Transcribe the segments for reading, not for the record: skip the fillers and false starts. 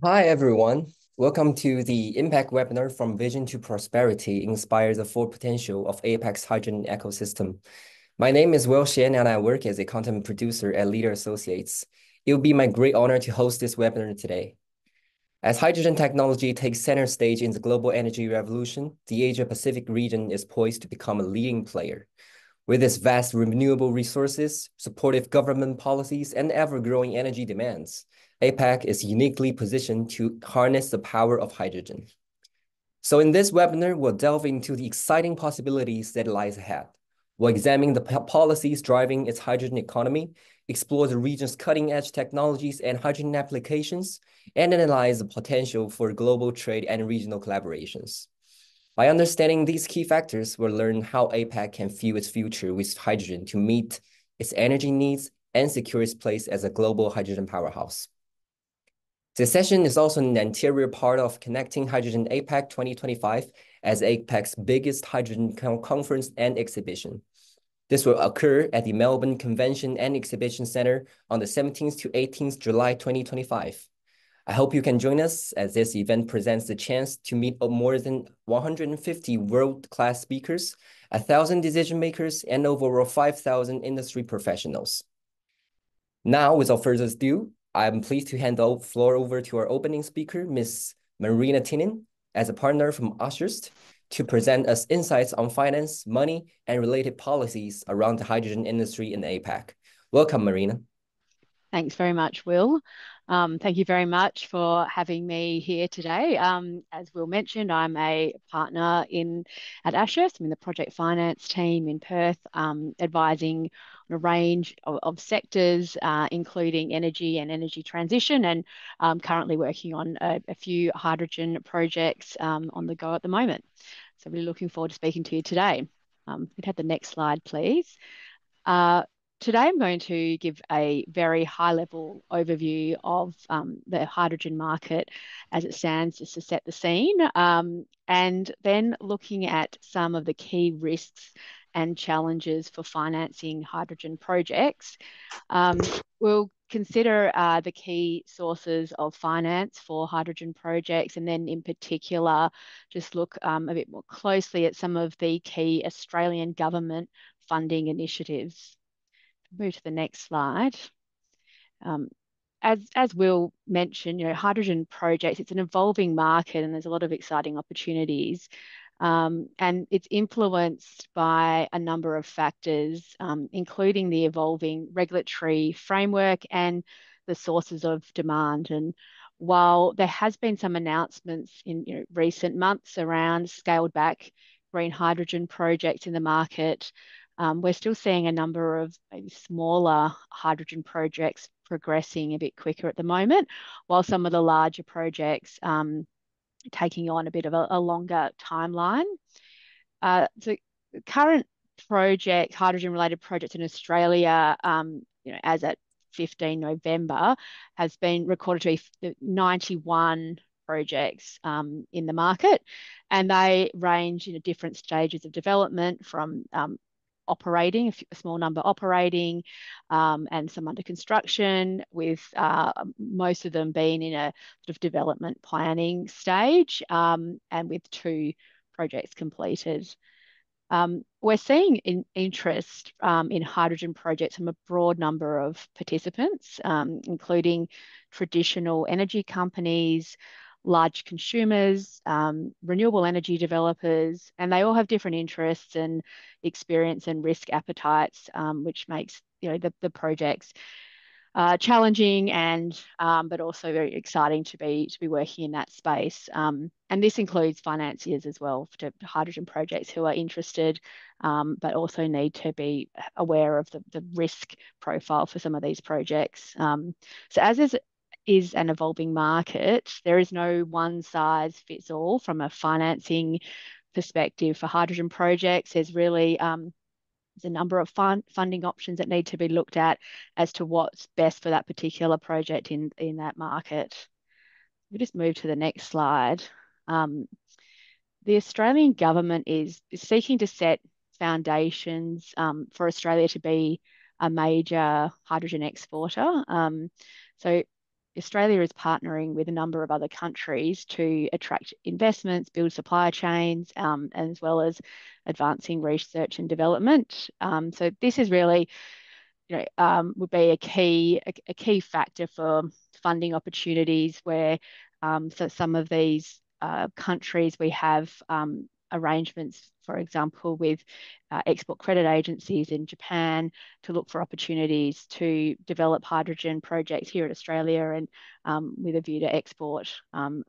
Hi, everyone. Welcome to the Impact webinar from Vision to Prosperity, Inspire the Full Potential of APAC's Hydrogen Ecosystem. My name is Will Shen, and I work as a content producer at Leader Associates. It will be my great honor to host this webinar today. As hydrogen technology takes center stage in the global energy revolution, the Asia-Pacific region is poised to become a leading player. With its vast renewable resources, supportive government policies, and ever-growing energy demands, APAC is uniquely positioned to harness the power of hydrogen. So in this webinar, we'll delve into the exciting possibilities that lies ahead. We'll examine the policies driving its hydrogen economy, explore the region's cutting-edge technologies and hydrogen applications, and analyze the potential for global trade and regional collaborations. By understanding these key factors, we'll learn how APAC can fuel its future with hydrogen to meet its energy needs and secure its place as a global hydrogen powerhouse. This session is also an anterior part of Connecting Hydrogen APAC 2025 as APAC's biggest hydrogen conference and exhibition. This will occur at the Melbourne Convention and Exhibition Center on the 17th to 18th July 2025. I hope you can join us as this event presents the chance to meet more than 150 world-class speakers, 1,000 decision makers, and over 5,000 industry professionals. Now, without further ado, I'm pleased to hand the floor over to our opening speaker, Ms. Marina as a partner from Ashurst, to present us insights on finance, money, and related policies around the hydrogen industry in APAC. Welcome, Marina. Thanks very much, Will. Thank you very much for having me here today. As Will mentioned, I'm a partner at Ashurst. I'm in the project finance team in Perth, advising on a range of sectors, including energy and energy transition, and currently working on a few hydrogen projects on the go at the moment. So really looking forward to speaking to you today. We'd have the next slide, please. Today, I'm going to give a very high-level overview of the hydrogen market as it stands, just to set the scene, and then looking at some of the key risks and challenges for financing hydrogen projects. We'll consider the key sources of finance for hydrogen projects, and then in particular, just look a bit more closely at some of the key Australian government funding initiatives. Move to the next slide. As Will mentioned, hydrogen projects, it's an evolving market and there's a lot of exciting opportunities. And it's influenced by a number of factors, including the evolving regulatory framework and the sources of demand. And while there has been some announcements in recent months around scaled back green hydrogen projects in the market, we're still seeing a number of maybe smaller hydrogen projects progressing a bit quicker at the moment, while some of the larger projects taking on a bit of a longer timeline. So current project, hydrogen-related projects in Australia, as at 15 November, has been recorded to be 91 projects in the market, and they range in different stages of development from operating, a small number operating, and some under construction, with most of them being in a sort of development planning stage, and with 2 projects completed. We're seeing interest in hydrogen projects from a broad number of participants, including traditional energy companies, large consumers, renewable energy developers, and they all have different interests and experience and risk appetites, which makes the projects challenging and but also very exciting to be working in that space. And this includes financiers as well to hydrogen projects who are interested, but also need to be aware of the risk profile for some of these projects. So as is an evolving market, there is no one size fits all from a financing perspective for hydrogen projects. There's really there's a number of funding options that need to be looked at as to what's best for that particular project in that market. We just move to the next slide. The Australian government is seeking to set foundations for Australia to be a major hydrogen exporter. So Australia is partnering with a number of other countries to attract investments, build supply chains, as well as advancing research and development. So this is really, would be a key factor for funding opportunities where so some of these countries we have arrangements, for example, with export credit agencies in Japan to look for opportunities to develop hydrogen projects here in Australia and with a view to export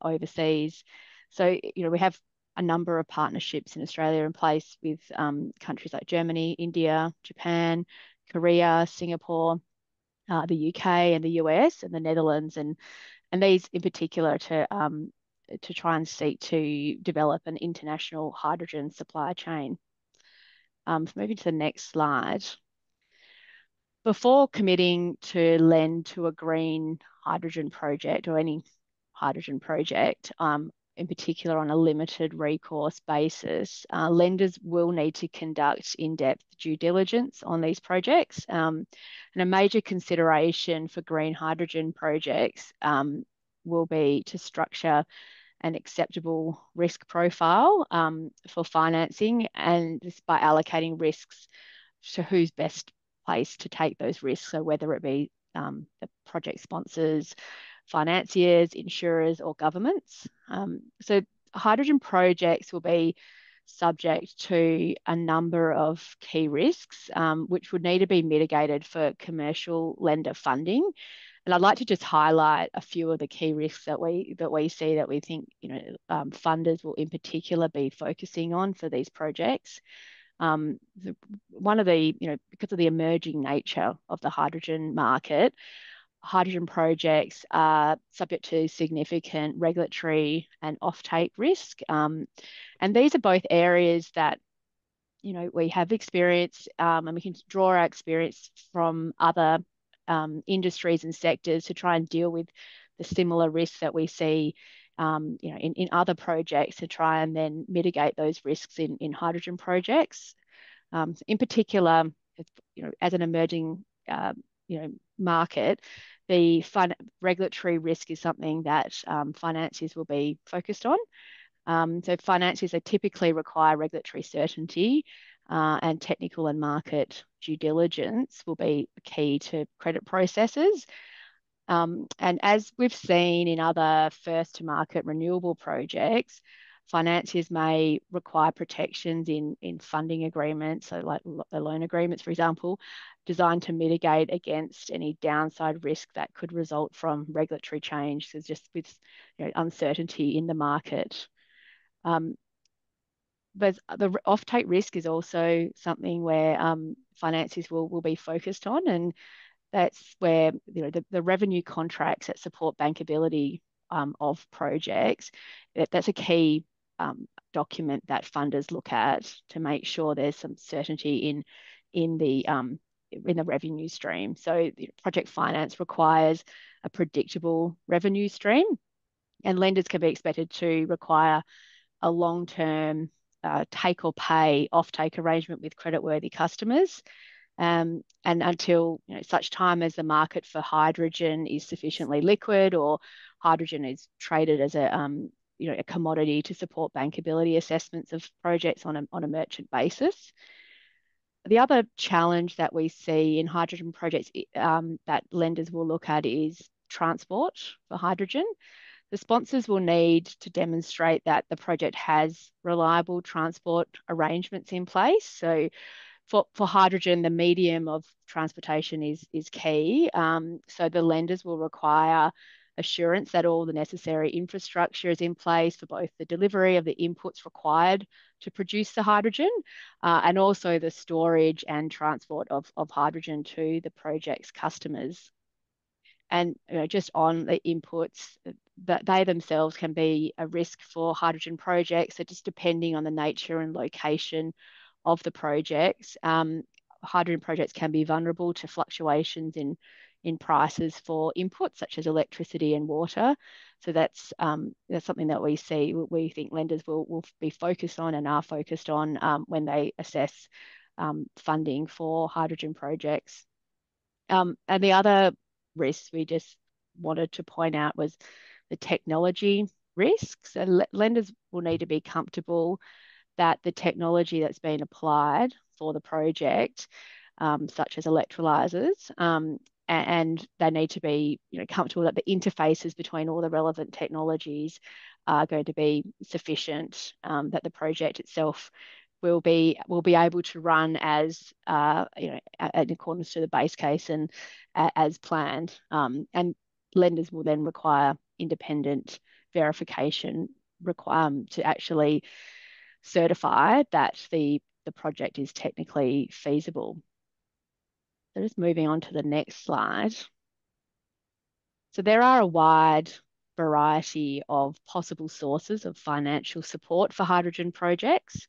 overseas. So, we have a number of partnerships in Australia in place with countries like Germany, India, Japan, Korea, Singapore, the UK and the US and the Netherlands, and these in particular to try and seek to develop an international hydrogen supply chain. So moving to the next slide. Before committing to lend to a green hydrogen project or any hydrogen project, in particular on a limited recourse basis, lenders will need to conduct in-depth due diligence on these projects. And a major consideration for green hydrogen projects will be to structure an acceptable risk profile for financing, and just by allocating risks to who's best placed to take those risks. So whether it be the project sponsors, financiers, insurers, or governments. So hydrogen projects will be subject to a number of key risks, which would need to be mitigated for commercial lender funding. And I'd like to just highlight a few of the key risks that we see that we think funders will in particular be focusing on for these projects. One of the, because of the emerging nature of the hydrogen market, hydrogen projects are subject to significant regulatory and offtake risk. And these are both areas that, we have experience and we can draw our experience from other industries and sectors to try and deal with the similar risks that we see in other projects to try and then mitigate those risks in hydrogen projects. In particular, as an emerging market, the regulatory risk is something that financiers will be focused on. So financiers they typically require regulatory certainty, and technical and market due diligence will be key to credit processes. And as we've seen in other first to market renewable projects, financiers may require protections in funding agreements, so like the loan agreements, for example, designed to mitigate against any downside risk that could result from regulatory change. So just with uncertainty in the market. But the offtake risk is also something where financiers will be focused on, and that's where the revenue contracts that support bankability of projects. That's a key document that funders look at to make sure there's some certainty in the revenue stream. So project finance requires a predictable revenue stream, and lenders can be expected to require a long-term take or pay offtake arrangement with creditworthy customers. And until such time as the market for hydrogen is sufficiently liquid or hydrogen is traded as a commodity to support bankability assessments of projects on a merchant basis. The other challenge that we see in hydrogen projects that lenders will look at is transport for hydrogen. The sponsors will need to demonstrate that the project has reliable transport arrangements in place. So for hydrogen, the medium of transportation is key. So the lenders will require assurance that all the necessary infrastructure is in place for both the delivery of the inputs required to produce the hydrogen and also the storage and transport of hydrogen to the project's customers. And just on the inputs, that they themselves can be a risk for hydrogen projects. So just depending on the nature and location of the projects, hydrogen projects can be vulnerable to fluctuations in prices for inputs such as electricity and water. So that's something that we see. We think lenders will be focused on and are focused on when they assess funding for hydrogen projects. And the other risks we just wanted to point out was the technology risks. So lenders will need to be comfortable that the technology that's been applied for the project, such as electrolyzers, and they need to be, comfortable that the interfaces between all the relevant technologies are going to be sufficient, that the project itself will be able to run as in accordance to the base case and as planned. And lenders will then require independent verification to actually certify that the project is technically feasible. So just moving on to the next slide. So there are a wide variety of possible sources of financial support for hydrogen projects.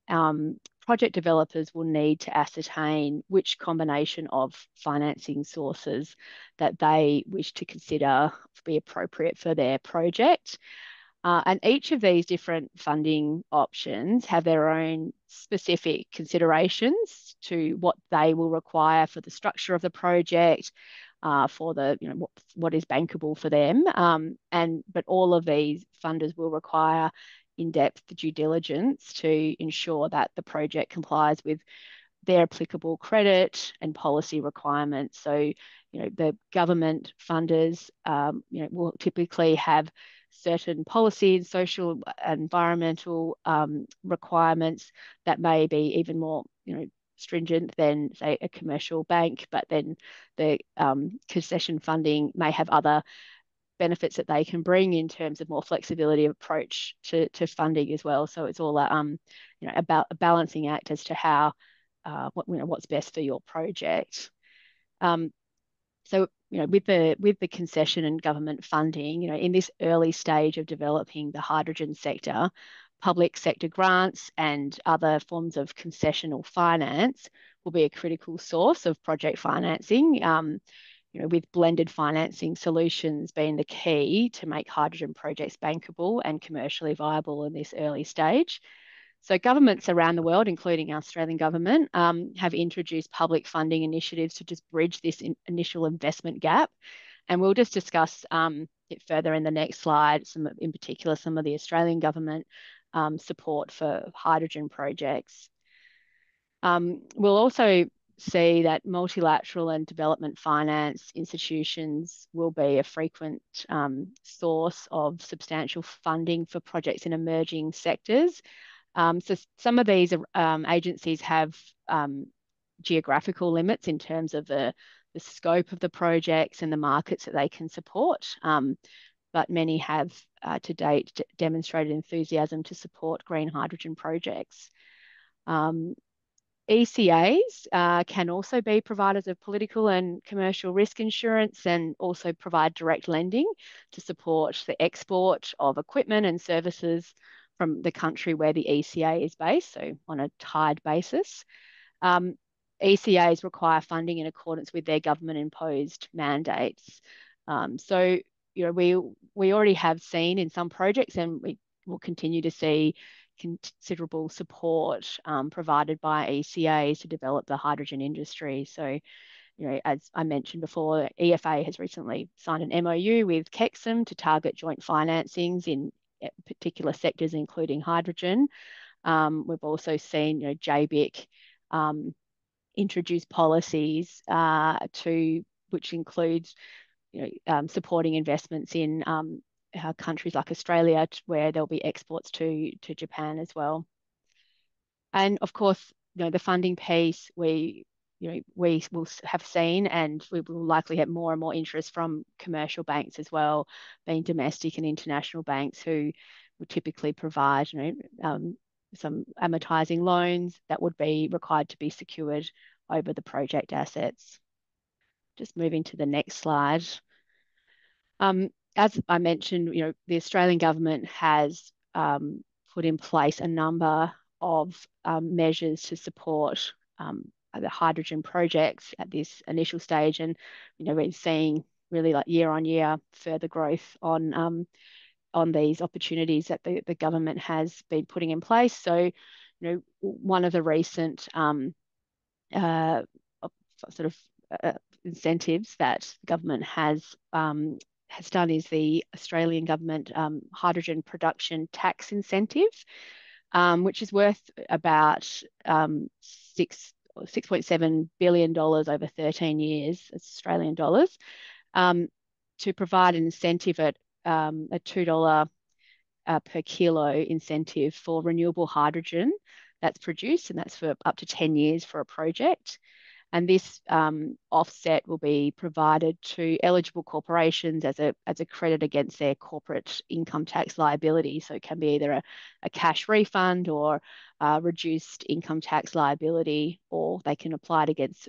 Project developers will need to ascertain which combination of financing sources that they wish to consider be appropriate for their project. And each of these different funding options have their own specific considerations to what they will require for the structure of the project, for the what is bankable for them. But all of these funders will require in-depth due diligence to ensure that the project complies with their applicable credit and policy requirements. So, the government funders, will typically have certain policy and social and environmental requirements that may be even more, stringent than, say, a commercial bank, but then the concession funding may have other benefits that they can bring in terms of more flexibility of approach to funding as well. So it's all about a balancing act as to how what's best for your project. So, with the concession and government funding, in this early stage of developing the hydrogen sector, public sector grants and other forms of concessional finance will be a critical source of project financing. With blended financing solutions being the key to make hydrogen projects bankable and commercially viable in this early stage. So governments around the world, including our Australian government, have introduced public funding initiatives to just bridge this initial investment gap. And we'll just discuss it further in the next slide, in particular, some of the Australian government support for hydrogen projects. We'll also see that multilateral and development finance institutions will be a frequent source of substantial funding for projects in emerging sectors. So some of these agencies have geographical limits in terms of the scope of the projects and the markets that they can support. But many have to date demonstrated enthusiasm to support green hydrogen projects. ECAs can also be providers of political and commercial risk insurance and also provide direct lending to support the export of equipment and services from the country where the ECA is based, so on a tied basis. ECAs require funding in accordance with their government-imposed mandates. So, we already have seen in some projects, and we will continue to see considerable support provided by ECAs to develop the hydrogen industry. So, as I mentioned before, EFA has recently signed an MOU with KEXIM to target joint financings in particular sectors, including hydrogen. We've also seen, JBIC introduce policies which includes, supporting investments in countries like Australia, where there'll be exports to Japan as well. And of course, the funding piece, we will have seen, and we will likely have more and more interest from commercial banks as well, being domestic and international banks who would typically provide, some amortizing loans that would be required to be secured over the project assets. Just moving to the next slide. As I mentioned, the Australian government has put in place a number of measures to support the hydrogen projects at this initial stage, and we're seeing really like year on year further growth on these opportunities that the government has been putting in place. So, one of the recent incentives that the government has done is the Australian government hydrogen production tax incentive, which is worth about $6.7 billion over 13 years, Australian dollars, to provide an incentive at a $2 per kilo incentive for renewable hydrogen that's produced, and that's for up to 10 years for a project. And this offset will be provided to eligible corporations as a credit against their corporate income tax liability. So it can be either a cash refund or reduced income tax liability, or they can apply it against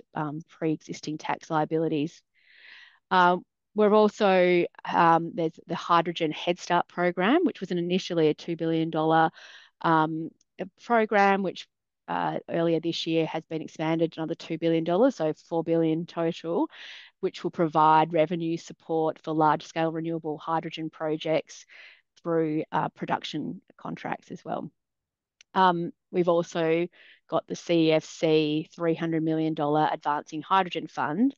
pre-existing tax liabilities. We're also, there's the Hydrogen Head Start program, which was initially a $2 billion program, which earlier this year has been expanded to another $2 billion, so $4 billion total, which will provide revenue support for large-scale renewable hydrogen projects through production contracts as well. We've also got the CEFC $300 million Advancing Hydrogen Fund.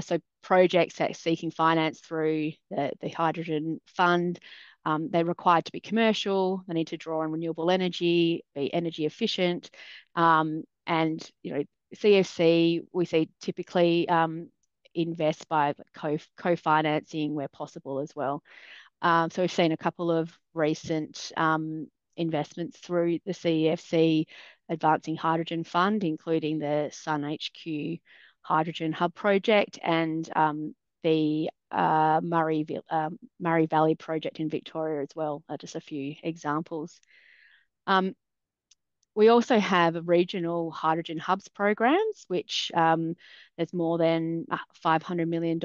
So projects that are seeking finance through the hydrogen fund, they're required to be commercial. They need to draw on renewable energy, be energy efficient, and CFC we see typically invest by co-financing where possible as well. So we've seen a couple of recent investments through the CEFC Advancing Hydrogen Fund, including the Sun HQ Hydrogen Hub project and the Murray Valley project in Victoria as well, are just a few examples. We also have regional hydrogen hubs programs, which there's more than $500 million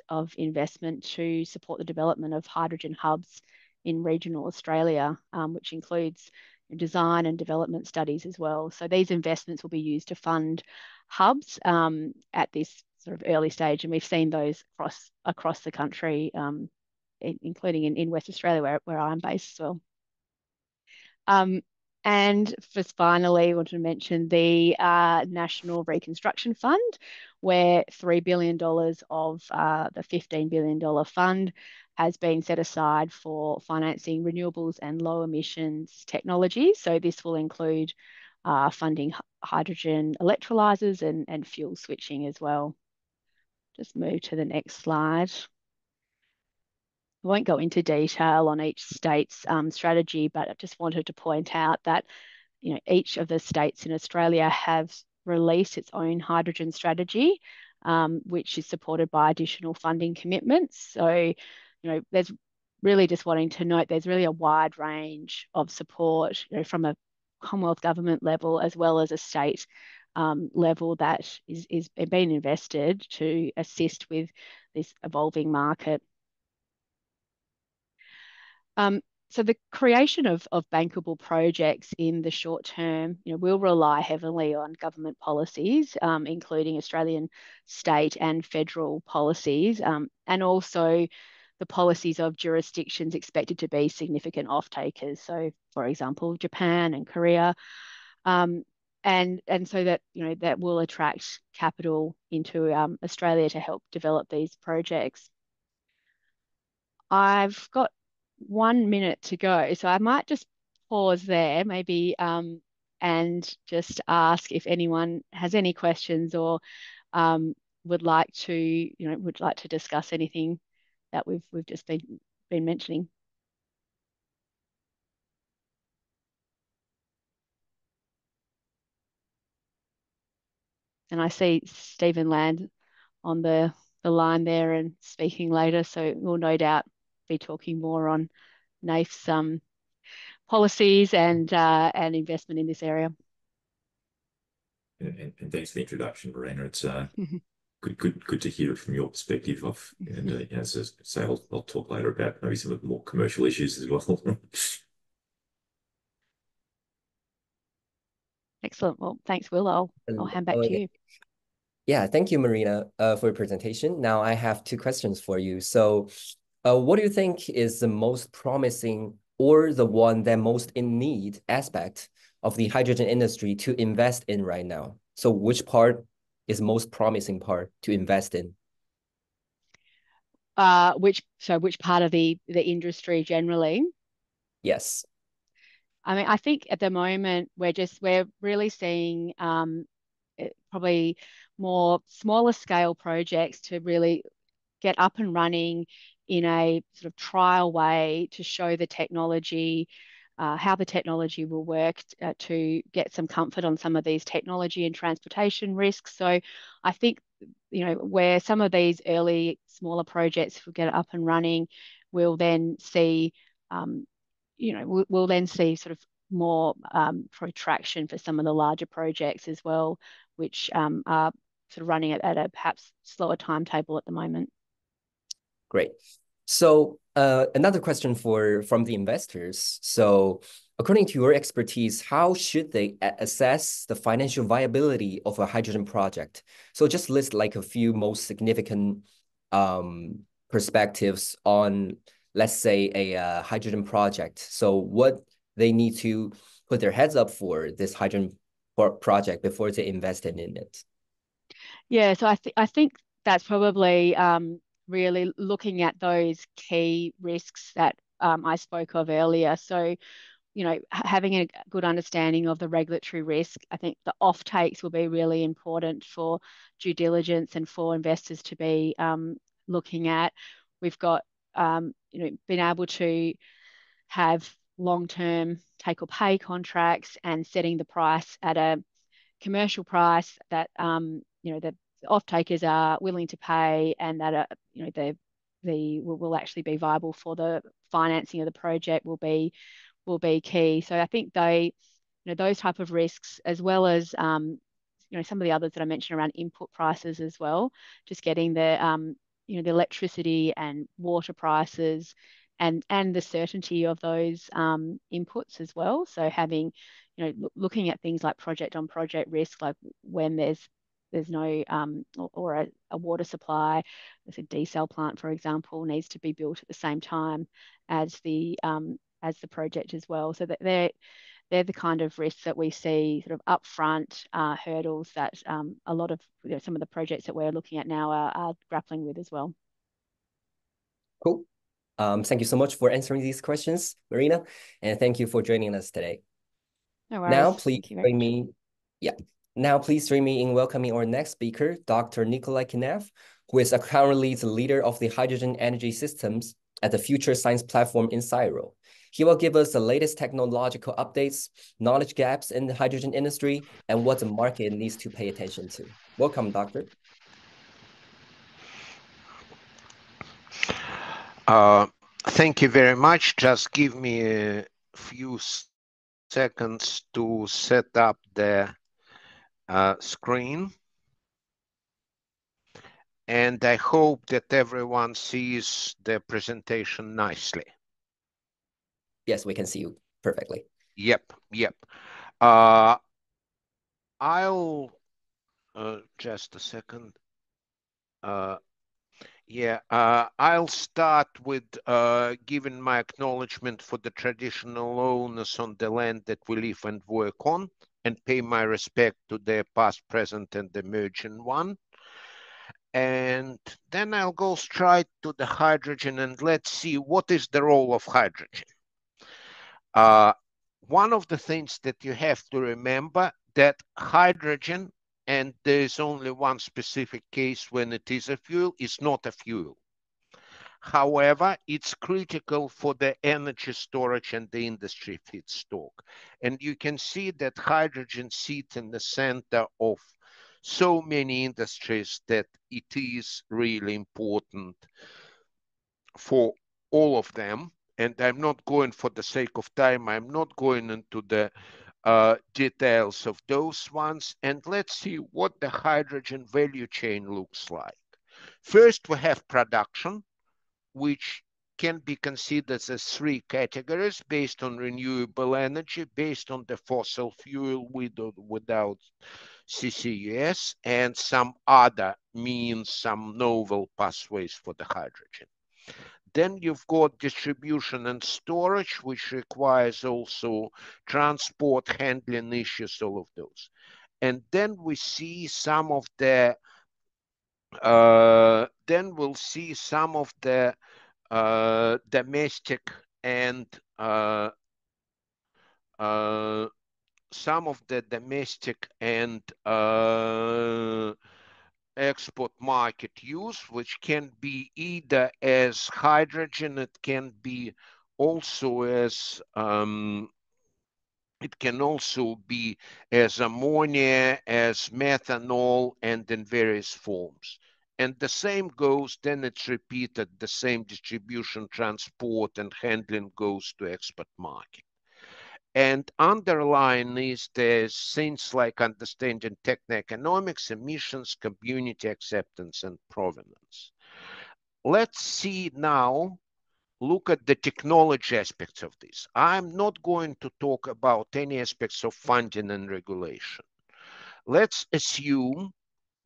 of investment to support the development of hydrogen hubs in regional Australia, which includes design and development studies as well. So these investments will be used to fund hubs at this sort of early stage, and we've seen those across the country, including in West Australia, where I'm based as well. And just finally, I want to mention the National Reconstruction Fund, where $3 billion of the $15 billion fund has been set aside for financing renewables and low emissions technologies. So this will include funding hydrogen electrolyzers and fuel switching as well. Just move to the next slide. I won't go into detail on each state's strategy, but I just wanted to point out that each of the states in Australia have released its own hydrogen strategy, which is supported by additional funding commitments. So, there's really just wanting to note there's really a wide range of support, from a Commonwealth government level as well as a state level that is being invested to assist with this evolving market. So the creation of bankable projects in the short term, will rely heavily on government policies, including Australian state and federal policies, and also the policies of jurisdictions expected to be significant off-takers. So, for example, Japan and Korea, and so that that will attract capital into Australia to help develop these projects. I've got 1 minute to go, so I might just pause there, maybe, and just ask if anyone has any questions or would like to discuss anything that we've just been mentioning. And I see Stephen Land on the line there and speaking later, so we'll no doubt be talking more on NAIF's policies and investment in this area. And thanks for the introduction, Marina. It's good to hear it from your perspective. And as I say, I'll talk later about maybe some of the more commercial issues as well. Excellent. Well, thanks, Will. I'll hand back to you. Yeah, thank you, Marina, for your presentation. Now I have two questions for you. So what do you think is the most promising or the one that most in need aspect of the hydrogen industry to invest in right now? So which part is most promising part to invest in? Which part of the industry generally? Yes. I mean, I think at the moment we're really seeing probably more smaller scale projects to really get up and running in a sort of trial way to show the technology, how the technology will work to get some comfort on some of these technology and transportation risks. So I think, where some of these early smaller projects will get up and running, we'll then see, we'll then see sort of more traction for some of the larger projects as well, which are sort of running at a perhaps slower timetable at the moment. Great. So another question from the investors. So according to your expertise, how should they assess the financial viability of a hydrogen project? So just list like a few most significant perspectives on, let's say, a hydrogen project. So what they need to put their heads up for this hydrogen project before they invest in it. Yeah, so I think that's probably really looking at those key risks that I spoke of earlier. So, having a good understanding of the regulatory risk. I think the offtakes will be really important for due diligence and for investors to be looking at. We've got, been able to have long-term take or pay contracts and setting the price at a commercial price that, the off-takers are willing to pay and that, they will actually be viable for the financing of the project will be key. So I think those type of risks, as well as some of the others that I mentioned around input prices as well, just getting the the electricity and water prices and the certainty of those inputs as well. So having looking at things like project on project risk, like when there's no or a water supply, as a desal plant, for example, needs to be built at the same time as the project as well. So that they're the kind of risks that we see sort of upfront hurdles that a lot of some of the projects that we're looking at now are grappling with as well. Cool. Thank you so much for answering these questions, Marina, and thank you for joining us today. No worries. Now, please join me. Yeah. Now, please join me in welcoming our next speaker, Dr. Nikolai Kinaev, who is currently the leader of the hydrogen energy systems at the Future Science Platform in CSIRO. He will give us the latest technological updates, knowledge gaps in the hydrogen industry, and what the market needs to pay attention to. Welcome, Doctor. Thank you very much. Just give me a few seconds to set up the screen. And I hope that everyone sees the presentation nicely. Yes, we can see you perfectly. Yep. I'll just a second. I'll start with giving my acknowledgement for the traditional owners on the land that we live and work on, and pay my respect to their past, present, and emerging one. And then I'll go straight to the hydrogen, and let's see what is the role of hydrogen. One of the things that you have to remember that hydrogen, and there's only one specific case when it is a fuel, is not a fuel. However, it's critical for the energy storage and the industry feedstock. And you can see that hydrogen sits in the center of so many industries that it is really important for all of them. And I'm not going, for the sake of time, I'm not going into the details of those ones. And let's see what the hydrogen value chain looks like. First, we have production, which can be considered as three categories based on renewable energy, based on the fossil fuel with or without CCUS, and some other means, some novel pathways for the hydrogen. Then you've got distribution and storage, which requires also transport, handling issues, all of those. And then we see some of the domestic and export market use, which can be either as hydrogen, it can be also as it can also be as ammonia, as methanol, and in various forms. And the same goes, then it's repeated, the same distribution, transport, and handling goes to export market. And underlying is there's things like understanding techno-economics, emissions, community acceptance, and provenance. Let's see now, look at the technology aspects of this. I'm not going to talk about any aspects of funding and regulation. Let's assume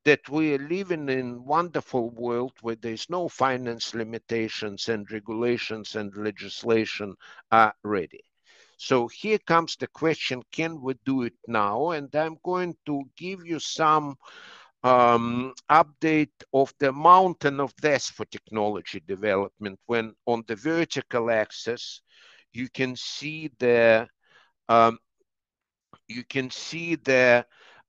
that we are living in a wonderful world where there's no finance limitations and regulations and legislation are ready. So here comes the question, can we do it now? And I'm going to give you some update of the mountain of death for technology development, when on the vertical axis, you can see the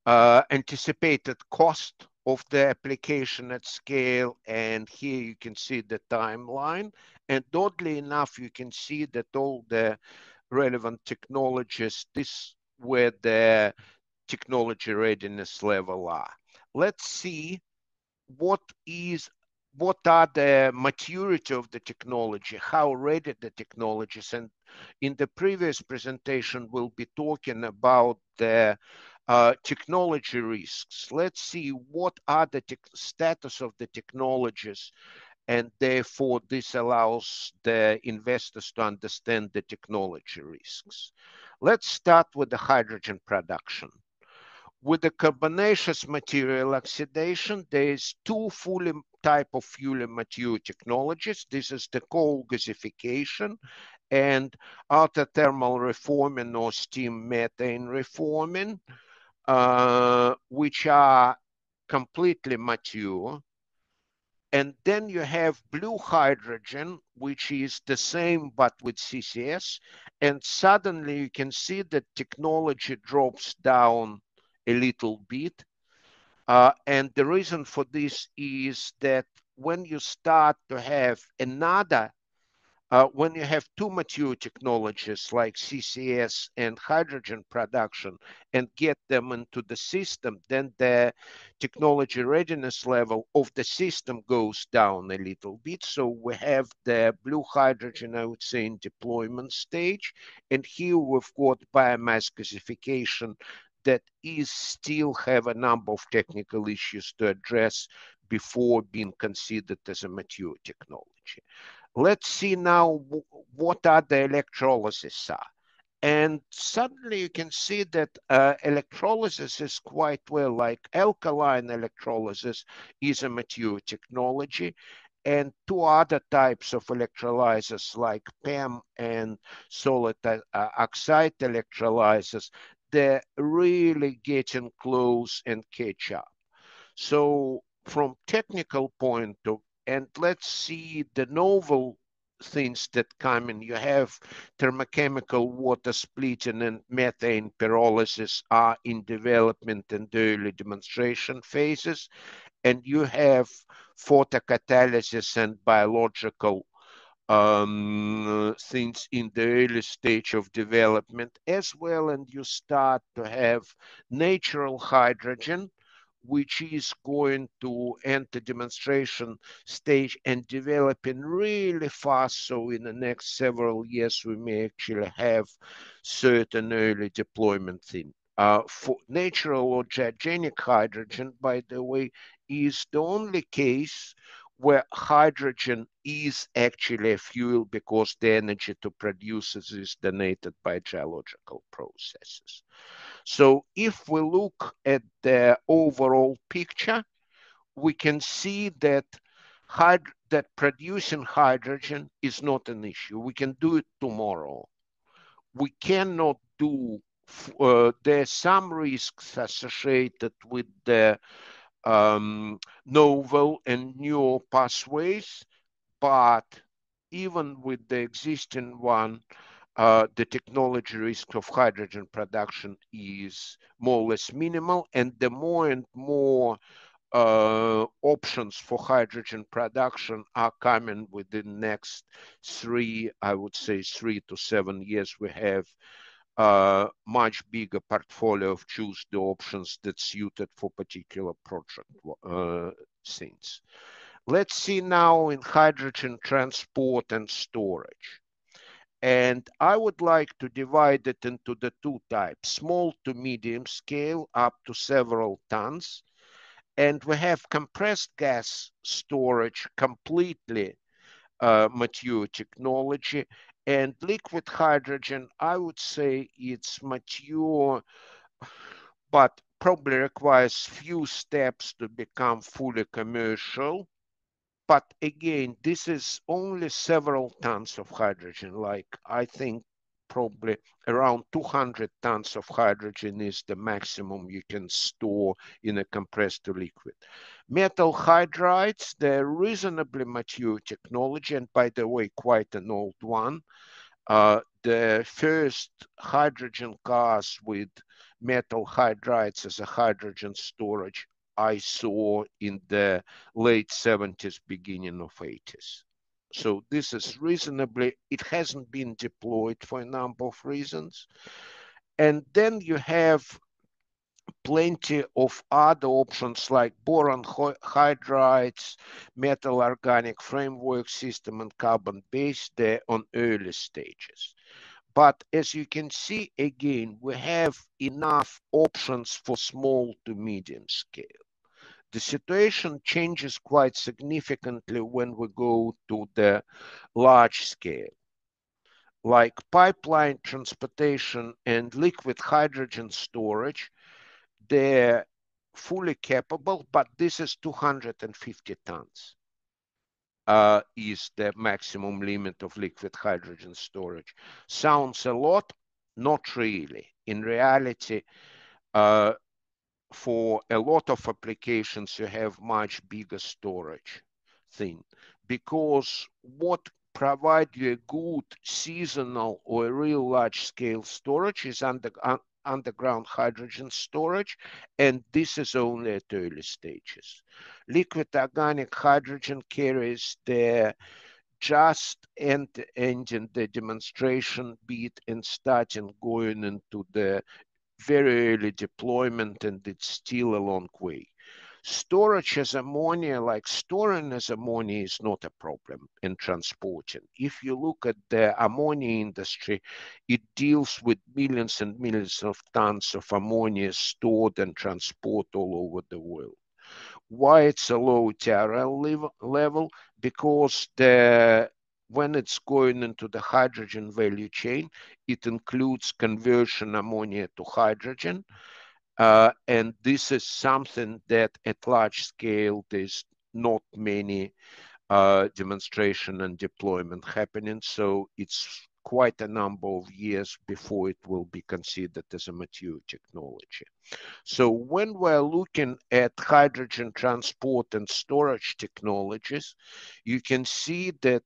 anticipated cost of the application at scale, and here you can see the timeline. And oddly enough, you can see that all the relevant technologies, this where the technology readiness level are. Let's see what are the maturity of the technology, how ready the technologies. And in the previous presentation, we'll be talking about the technology risks. Let's see what are the status of the technologies, and therefore this allows the investors to understand the technology risks. Let's start with the hydrogen production. With the carbonaceous material oxidation, there is two type of fully mature technologies. This is the coal gasification and autothermal reforming or steam methane reforming, which are completely mature. And then you have blue hydrogen, which is the same but with CCS. And suddenly you can see that technology drops down a little bit. And the reason for this is that when you start to have when you have two mature technologies like CCS and hydrogen production and get them into the system, then the technology readiness level of the system goes down a little bit. So we have the blue hydrogen, I would say, in deployment stage. And here we've got biomass gasification that is still have a number of technical issues to address before being considered as a mature technology. Let's see now what are the electrolysis are. And suddenly you can see that electrolysis is quite well, like alkaline electrolysis is a mature technology. And two other types of electrolyzers like PEM and solid oxide electrolyzers, they're really getting close and catch up. So from technical point of, and let's see the novel things that come in. You have thermochemical water splitting and methane pyrolysis are in development and early demonstration phases. And you have photocatalysis and biological things in the early stage of development as well. And you start to have natural hydrogen, which is going to enter demonstration stage and developing really fast. So in the next several years, we may actually have certain early deployment thing. For natural or geogenic hydrogen, by the way, is the only case where hydrogen is actually a fuel because the energy to produce it is donated by geological processes. So if we look at the overall picture, we can see that producing hydrogen is not an issue. We can do it tomorrow. We cannot do there's some risks associated with the novel and new pathways, but even with the existing one, the technology risk of hydrogen production is more or less minimal, and the more and more options for hydrogen production are coming within the next I would say 3 to 7 years. We have a much bigger portfolio of choose the options that's suited for particular project things. Let's see now in hydrogen transport and storage. And I would like to divide it into the two types, small to medium scale up to several tons. And we have compressed gas storage, completely mature technology. And liquid hydrogen, I would say it's mature, but probably requires few steps to become fully commercial. But again, this is only several tons of hydrogen. Like I think probably around 200 tons of hydrogen is the maximum you can store in a compressed to liquid. Metal hydrides, they're reasonably mature technology, and by the way, quite an old one. The first hydrogen cars with metal hydrides as a hydrogen storage I saw in the late 70s, beginning of 80s. So this is reasonably, it hasn't been deployed for a number of reasons. And then you have plenty of other options like boron hydrides, metal organic framework system, and carbon base. They're on early stages. But as you can see, again, we have enough options for small to medium scale. The situation changes quite significantly when we go to the large scale. Like pipeline transportation and liquid hydrogen storage, they're fully capable, but this is 250 tons. Is the maximum limit of liquid hydrogen storage. Sounds a lot, not really. In reality, for a lot of applications, you have much bigger storage thing, because what provide you a good seasonal or a real large scale storage is underground hydrogen storage, and this is only at early stages. Liquid organic hydrogen carriers, they're just ending the demonstration bit and starting going into the very early deployment, and it's still a long way. Storage as ammonia, like storing as ammonia, is not a problem in transporting. If you look at the ammonia industry, it deals with millions and millions of tons of ammonia stored and transported all over the world. Why it's a low TRL level? Because when it's going into the hydrogen value chain, it includes conversion ammonia to hydrogen. And this is something that at large scale, there's not many demonstration and deployment happening. So it's quite a number of years before it will be considered as a mature technology. So when we're looking at hydrogen transport and storage technologies, you can see that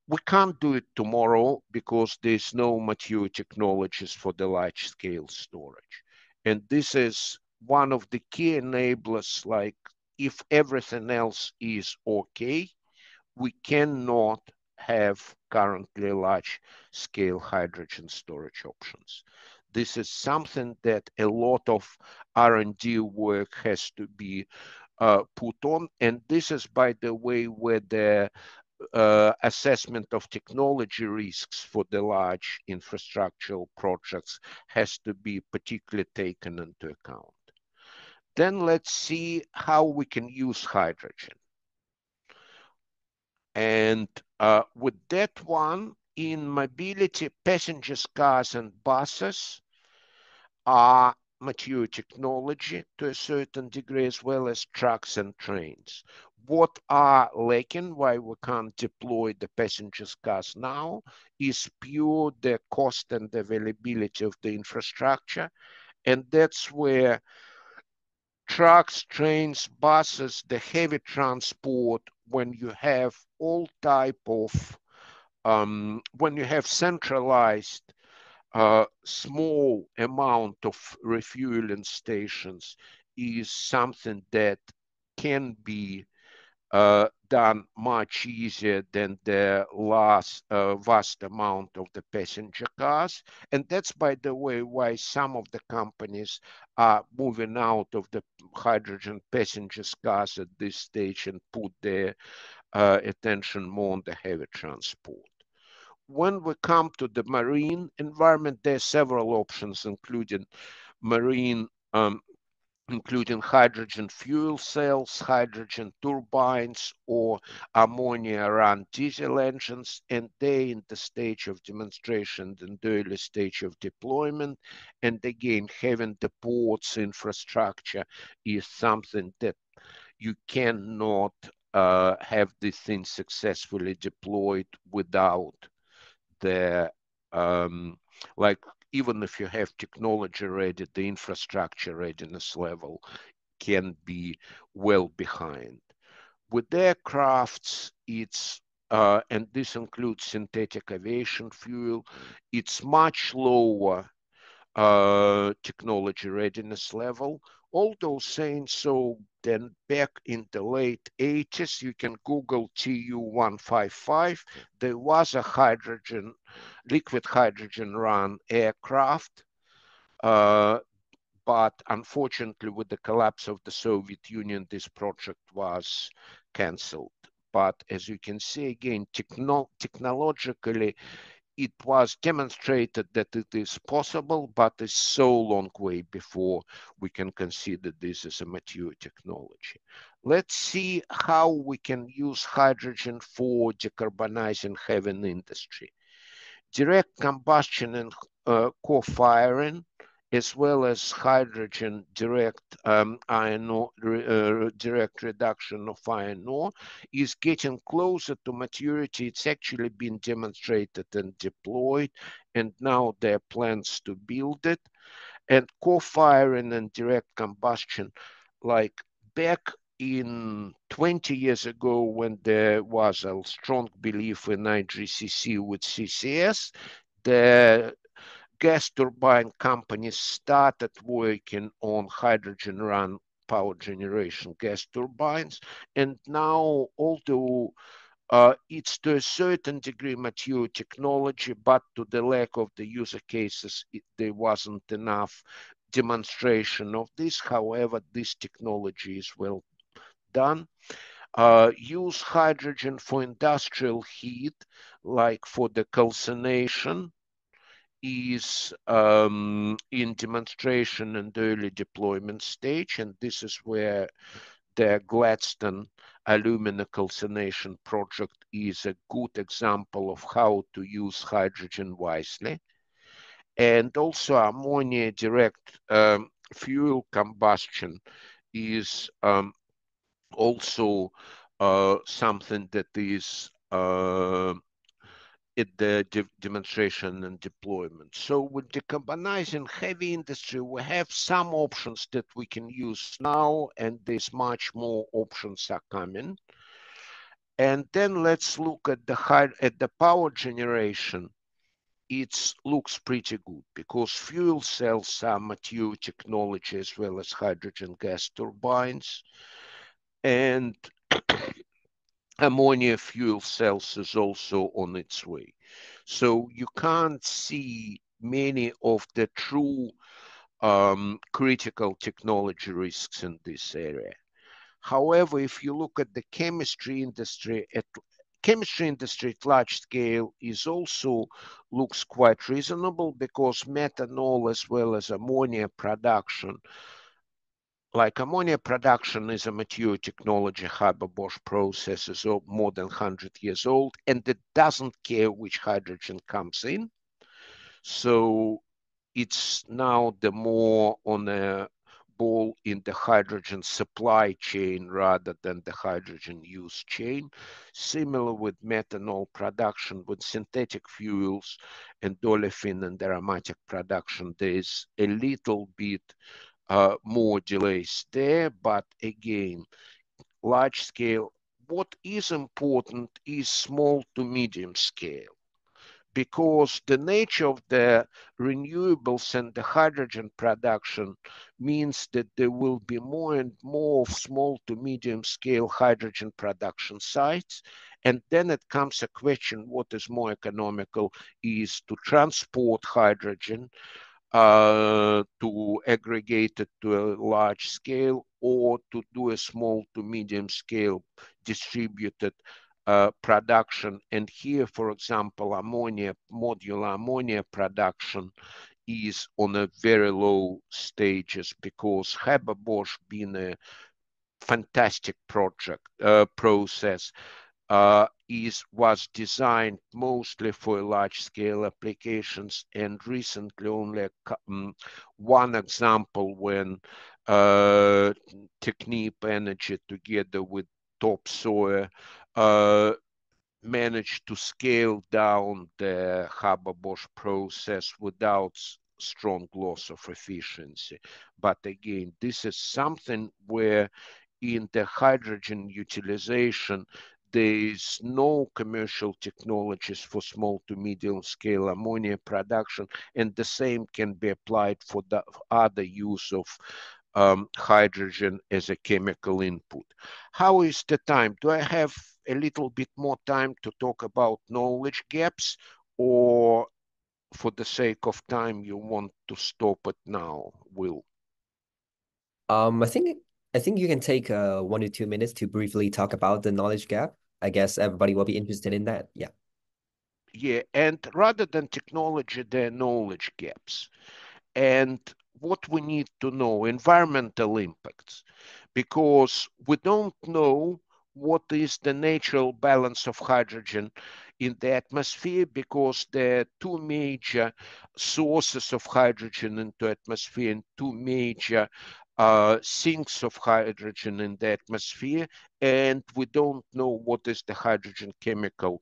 we can't do it tomorrow because there's no mature technologies for the large scale storage. And this is one of the key enablers, like if everything else is okay, we cannot have currently large scale hydrogen storage options. This is something that a lot of R&D work has to be put on. And this is, by the way, where the assessment of technology risks for the large infrastructural projects has to be particularly taken into account. Then let's see how we can use hydrogen. And with that one, in mobility, passenger cars and buses are mature technology to a certain degree, as well as trucks and trains. What are lacking, why we can't deploy the passenger cars now, is pure the cost and availability of the infrastructure. And that's where trucks, trains, buses, the heavy transport, when you have all type of, when you have centralized small amount of refueling stations, is something that can be done much easier than the vast amount of the passenger cars. And that's, by the way, why some of the companies are moving out of the hydrogen passenger cars at this stage and put their attention more on the heavy transport. When we come to the marine environment, there are several options, including marine including hydrogen fuel cells, hydrogen turbines, or ammonia-run diesel engines, and they in the stage of demonstration and the early stage of deployment. And again, having the ports infrastructure is something that you cannot have this thing successfully deployed without the like, even if you have technology ready, the infrastructure readiness level can be well behind. With aircrafts, it's and this includes synthetic aviation fuel, it's much lower technology readiness level. Although saying so, then back in the late 80s, you can Google Tu-155, there was a liquid hydrogen run aircraft, but unfortunately with the collapse of the Soviet Union, this project was cancelled. But as you can see, again, technologically, it was demonstrated that it is possible, but it's so long way before we can consider this as a mature technology. Let's see how we can use hydrogen for decarbonizing heavy industry. Direct combustion and co-firing, as well as hydrogen direct direct reduction of iron ore, is getting closer to maturity. It's actually been demonstrated and deployed, and now there are plans to build it. And co-firing and direct combustion, like back in 20 years ago, when there was a strong belief in IGCC with CCS, the gas turbine companies started working on hydrogen run power generation gas turbines. And now, although it's to a certain degree mature technology, but to the lack of the user cases, there wasn't enough demonstration of this. However, this technology is well done. Use hydrogen for industrial heat, like for the calcination, is in demonstration and early deployment stage, and this is where the Gladstone alumina calcination project is a good example of how to use hydrogen wisely. And also ammonia direct fuel combustion is also something that is at the demonstration and deployment. So with decarbonizing heavy industry, we have some options that we can use now, and there's much more options are coming. And then let's look at the power generation. It looks pretty good because fuel cells are mature technology as well as hydrogen gas turbines. And ammonia fuel cells is also on its way. So you can't see many of the true critical technology risks in this area. However, if you look at the chemistry industry at large scale is also looks quite reasonable, because methanol as well as ammonia production, like ammonia production is a mature technology. Haber-Bosch process is more than 100 years old, and it doesn't care which hydrogen comes in. So it's now the more on a ball in the hydrogen supply chain rather than the hydrogen use chain. Similar with methanol production, with synthetic fuels and olefin and aromatic production, there is a little bit more delays there, but again, large scale. What is important is small to medium scale, because the nature of the renewables and the hydrogen production means that there will be more and more small to medium scale hydrogen production sites. And then it comes a question, what is more economical is to transport hydrogen to aggregate it to a large scale, or to do a small to medium scale distributed production. And here, for example, ammonia, modular ammonia production is on a very low stages, because Haber-Bosch being a fantastic process, was designed mostly for large-scale applications, and recently only one example when Technip Energy together with Topsoe managed to scale down the Haber-Bosch process without strong loss of efficiency. But again, this is something where in the hydrogen utilization, there is no commercial technologies for small to medium scale ammonia production, and the same can be applied for the other use of hydrogen as a chemical input. How is the time? Do I have a little bit more time to talk about knowledge gaps, or for the sake of time, you want to stop it now, Will? I think you can take 1 to 2 minutes to briefly talk about the knowledge gap. I guess everybody will be interested in that. Yeah. Yeah, and rather than technology, there are knowledge gaps. And what we need to know, environmental impacts, because we don't know what is the natural balance of hydrogen in the atmosphere, because there are two major sources of hydrogen into atmosphere and two major sinks of hydrogen in the atmosphere, and we don't know what is the hydrogen chemical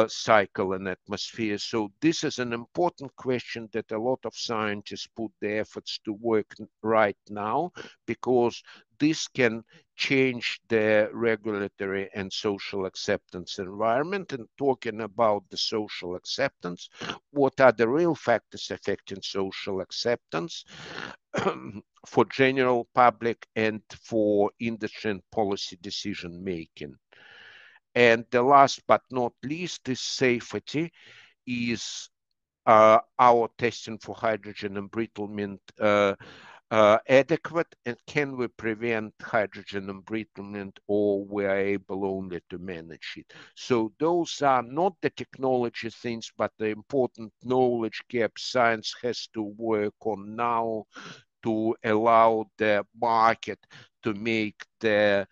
cycle and atmosphere. So this is an important question that a lot of scientists put their efforts to work right now, because this can change the regulatory and social acceptance environment. And talking about the social acceptance, what are the real factors affecting social acceptance for general public and for industry and policy decision making? And the last but not least is safety. Is our testing for hydrogen embrittlement adequate, and can we prevent hydrogen embrittlement, or we are able only to manage it? So those are not the technology things, but the important knowledge gap science has to work on now to allow the market to make the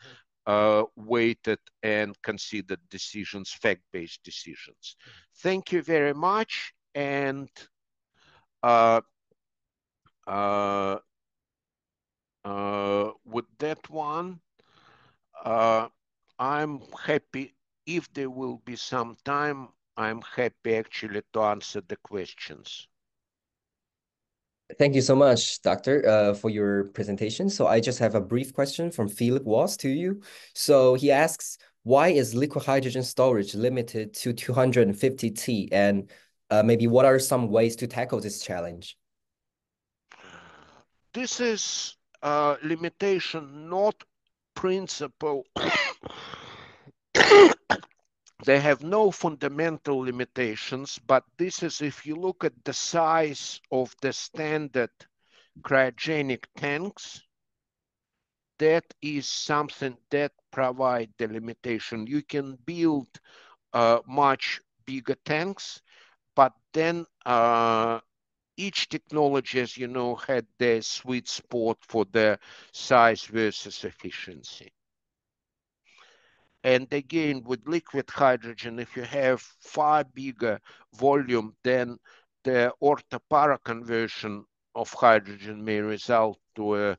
weighted and considered decisions, fact-based decisions. Thank you very much. And with that one, I'm happy, if there will be some time, I'm happy actually to answer the questions. Thank you so much, Doctor, for your presentation. So I just have a brief question from Philip Walls to you. So he asks, why is liquid hydrogen storage limited to 250 T? And maybe what are some ways to tackle this challenge? This is a limitation, not principle. They have no fundamental limitations, but this is, if you look at the size of the standard cryogenic tanks, that is something that provides the limitation. You can build much bigger tanks, but then each technology, as you know, had their sweet spot for the size versus efficiency. And again, with liquid hydrogen, if you have far bigger volume, then the ortho-para conversion of hydrogen may result to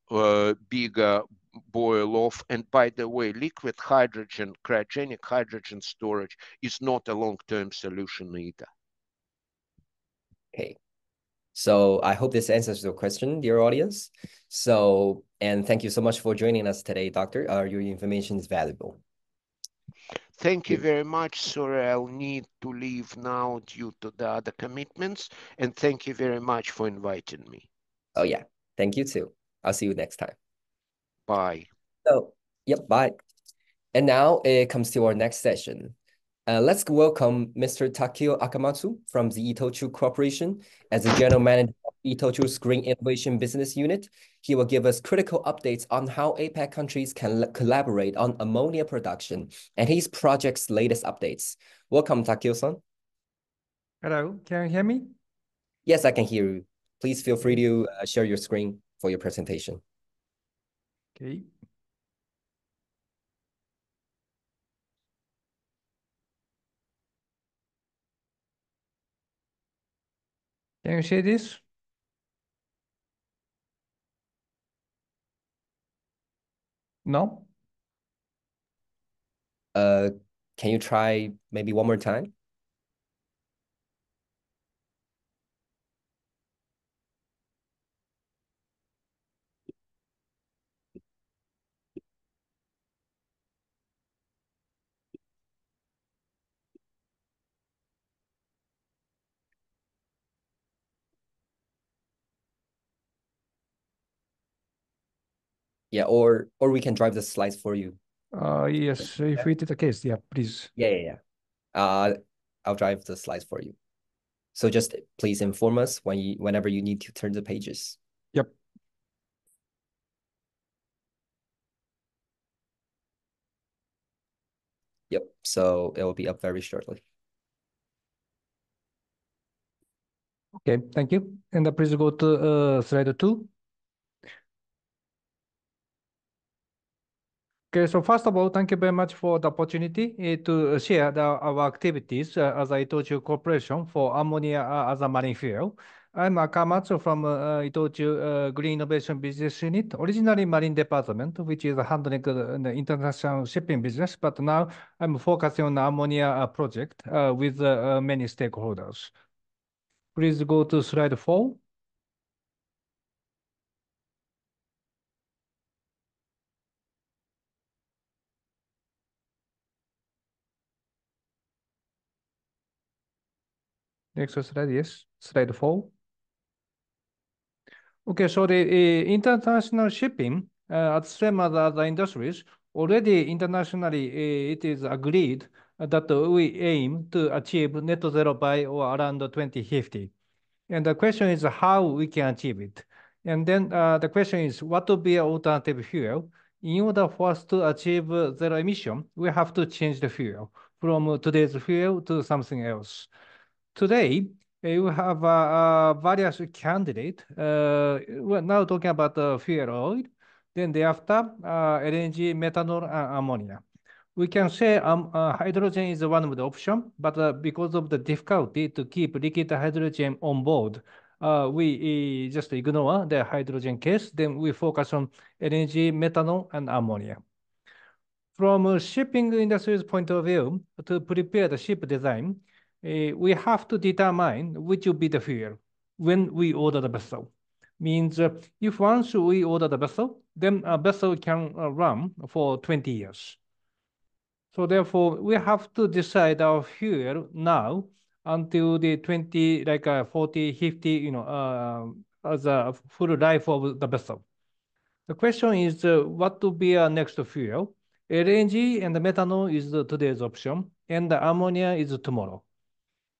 a bigger boil off. And by the way, liquid hydrogen, cryogenic hydrogen storage is not a long-term solution either. Okay. So I hope this answers your question, dear audience. So, and thank you so much for joining us today, Doctor. Your information is valuable. Thank you very much. Sorry, I'll need to leave now due to the other commitments. And thank you very much for inviting me. Oh, yeah. Thank you too. I'll see you next time. Bye. So, yep, bye. And now it comes to our next session. Let's welcome Mr. Takio Akamatsu from the Itochu Corporation as the General Manager of Itochu's Green Innovation Business Unit. He will give us critical updates on how APAC countries can collaborate on ammonia production and his project's latest updates. Welcome, Takio-san. Hello, can you hear me? Yes, I can hear you. Please feel free to share your screen for your presentation. Okay. Can you see this? No? Can you try maybe one more time? Yeah, or we can drive the slides for you. Yes, if it is the case, yeah, please. Yeah. I'll drive the slides for you. So just please inform us whenever you need to turn the pages. Yep. Yep. So it will be up very shortly. Okay, thank you. And please go to slide 2. Okay, so first of all, thank you very much for the opportunity to share our activities as a Itochu Corporation for ammonia as a marine fuel. I'm Akamatsu from Itochu Green Innovation Business Unit, originally Marine Department, which is handling the international shipping business, but now I'm focusing on the ammonia project with many stakeholders. Please go to slide 4. Next slide, yes, slide 4. Okay, so the international shipping, as same as other industries, already internationally it is agreed that we aim to achieve net zero by or around 2050. And the question is how we can achieve it. And then the question is what will be an alternative fuel? In order for us to achieve zero emission, we have to change the fuel from today's fuel to something else. Today, we have various candidates. We're now talking about fuel oil. Then thereafter, LNG, methanol, and ammonia. We can say hydrogen is one of the options, but because of the difficulty to keep liquid hydrogen on board, we just ignore the hydrogen case. Then we focus on LNG, methanol, and ammonia. From a shipping industry's point of view, to prepare the ship design, we have to determine which will be the fuel when we order the vessel. Means if once we order the vessel, then a vessel can run for 20 years. So therefore, we have to decide our fuel now until the 20, like 40, 50, as a full life of the vessel. The question is, what to be our next fuel? LNG and the methanol is today's option, and the ammonia is tomorrow.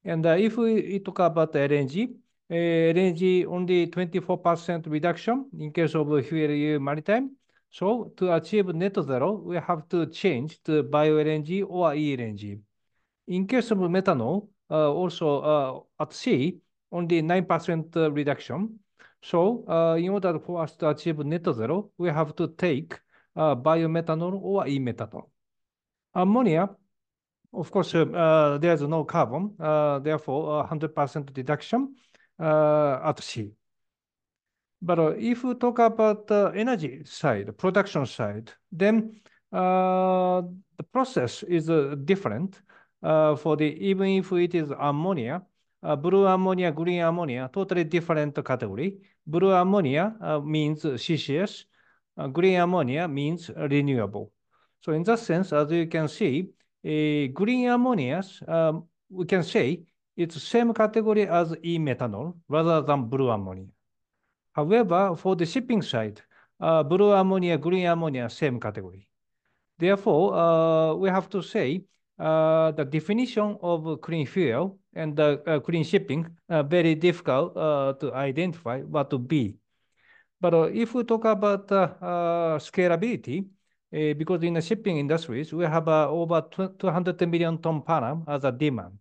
And if we talk about LNG, LNG only 24% reduction in case of fuel maritime. So to achieve net zero, we have to change to bio-LNG or e-LNG. In case of methanol, also at sea, only 9% reduction. So in order for us to achieve net zero, we have to take biomethanol or e-methanol. Ammonia, of course, there's no carbon, therefore 100% reduction at sea. But if we talk about the energy side, production side, then the process is different for the, even if it is ammonia, blue ammonia, green ammonia, totally different category. Blue ammonia means CCS, green ammonia means renewable. So in that sense, as you can see, green ammonias, we can say it's same category as e-methanol rather than blue ammonia. However, for the shipping side, blue ammonia, green ammonia, same category. Therefore, we have to say the definition of clean fuel and clean shipping very difficult to identify what to be. But if we talk about scalability, because in the shipping industries, we have over 200 million ton per annum as a demand.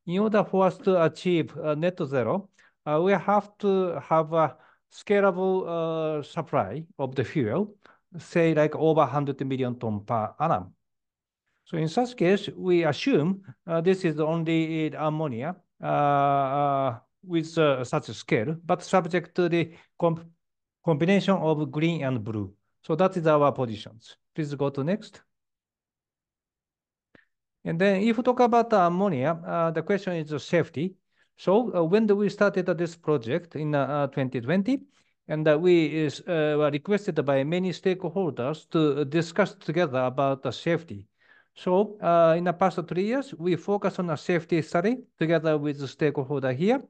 In order for us to achieve net zero, we have to have a scalable supply of the fuel, say like over 100 million ton per annum. So in such case, we assume this is only ammonia with such a scale, but subject to the combination of green and blue. So that is our positions. Please go to next. And then if we talk about ammonia, the question is safety. So when we started this project in 2020, and we were requested by many stakeholders to discuss together about the safety. So in the past 3 years, we focused on a safety study together with the stakeholder here.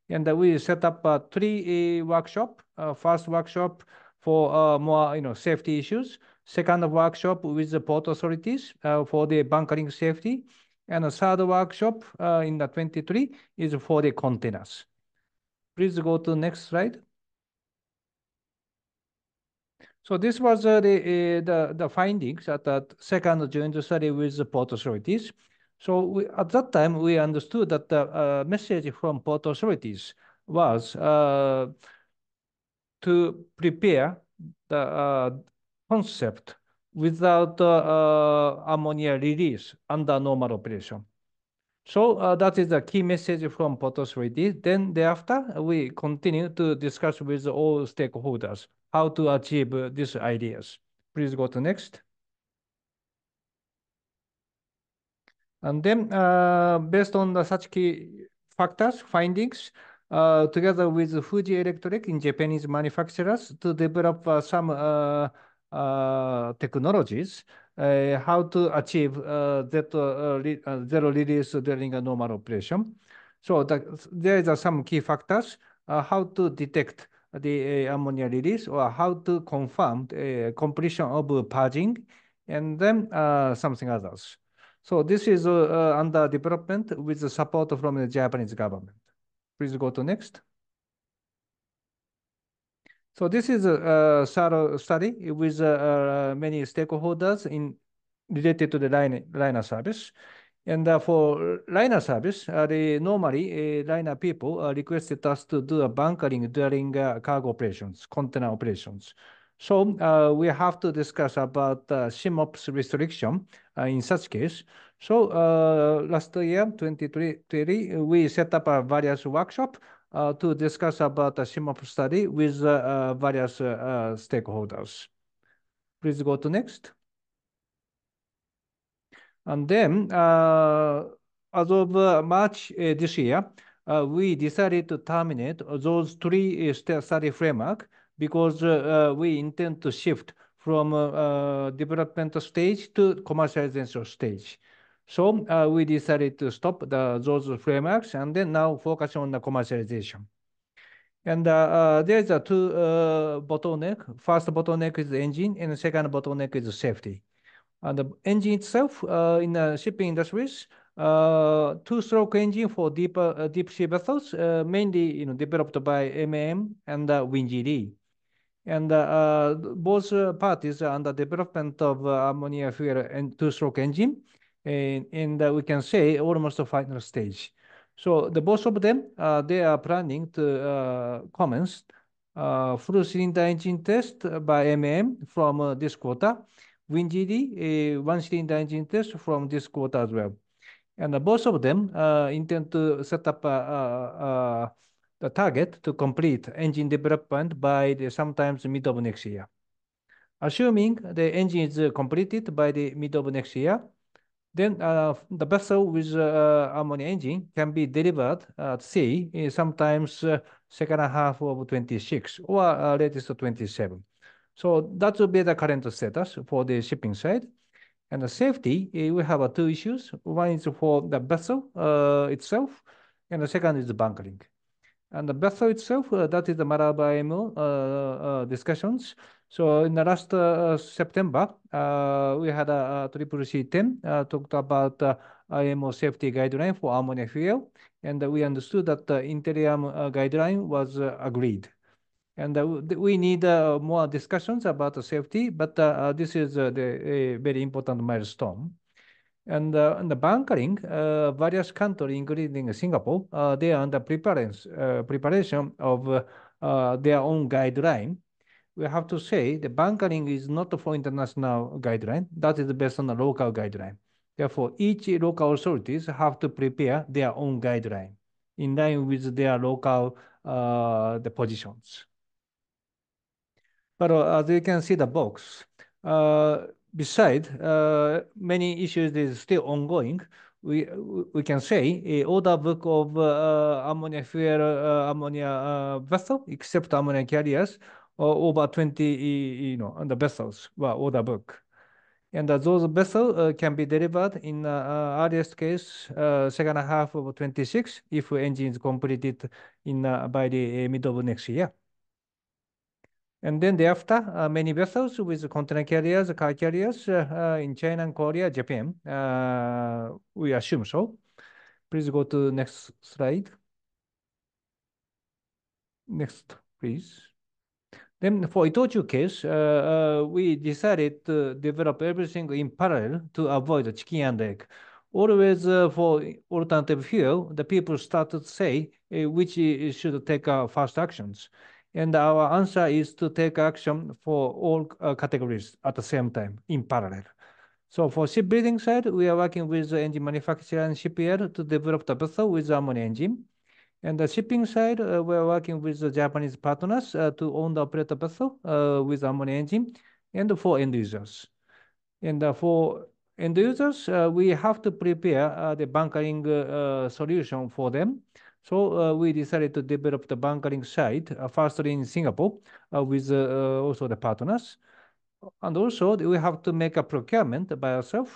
And we set up 3 workshop. First workshop for more safety issues. Second workshop with the port authorities for the bunkering safety. And the third workshop in the 23 is for the containers. Please go to next slide. So this was the findings at the second joint study with the port authorities. So at that time, we understood that the message from port authorities was to prepare the concept without ammonia release under normal operation. So that is the key message from port authority. Then thereafter, we continue to discuss with all stakeholders how to achieve these ideas. Please go to next. And then based on such key factors, findings, together with Fuji Electric in Japanese manufacturers to develop some technologies, how to achieve zero release during a normal operation. So there are some key factors, how to detect the ammonia release or how to confirm completion of purging, and then something others. So this is under development with the support from the Japanese government. Please go to next. So this is a CSIRO study with many stakeholders related to the liner service. And for liner service, normally liner people requested us to do a bunkering during cargo operations, container operations. So we have to discuss about SIMOPS restriction in such case. So last year, 2023, we set up a various workshop to discuss about the SIMOPS study with various stakeholders. Please go to next. And then, as of March this year, we decided to terminate those 3 study framework because we intend to shift from development stage to commercialization stage. So we decided to stop those frameworks and then now focus on the commercialization. And there's 2 bottleneck. First bottleneck is the engine, and the second bottleneck is safety. And the engine itself in the shipping industries, 2-stroke engine for deep sea vessels, mainly developed by MM and WinGD. And both parties are under development of ammonia fuel and 2-stroke engine, and we can say almost a final stage. So both of them, they are planning to commence full cylinder engine test by MM from this quarter. WinGD, a 1-cylinder engine test from this quarter as well. And both of them intend to set up the target to complete engine development by the sometimes mid of next year. Assuming the engine is completed by the mid of next year, then the vessel with ammonia engine can be delivered at sea sometimes second half of 26 or latest 27. So that will be the current status for the shipping side. And the safety, we have two issues. One is for the vessel itself, and the second is the bunkering. And the vessel itself, that is the matter of IMO discussions. So in the last September, we had a CCC-10 talked about IMO safety guideline for ammonia fuel, and we understood that the interim guideline was agreed. And we need more discussions about the safety, but this is a very important milestone. And the bunkering, various countries, including Singapore, they are under preparation of their own guideline. We have to say the bunkering is not for international guideline. That is based on the local guideline. Therefore, each local authorities have to prepare their own guideline in line with their local the positions. But as you can see the box, besides many issues is still ongoing, we can say a order book of ammonia fuel ammonia vessel, except ammonia carriers, over 20 the vessels were order book. And those vessels can be delivered in earliest case second half of 26 if engine is completed in by the mid of next year. And then thereafter, many vessels with container carriers, car carriers in China and Korea, Japan, we assume so. Please go to next slide. Next, please. Then for Itochu case, we decided to develop everything in parallel to avoid the chicken and egg. Always for alternative fuel, the people started to say which should take first actions. And our answer is to take action for all categories at the same time in parallel. So for shipbuilding side, we are working with the engine manufacturer and shipyard to develop the vessel with ammonia engine. And the shipping side, we are working with the Japanese partners to own the operator vessel with ammonia engine and for end users. And for end users, we have to prepare the bunkering solution for them. So we decided to develop the bunkering site firstly in Singapore with also the partners. And also we have to make a procurement by ourselves.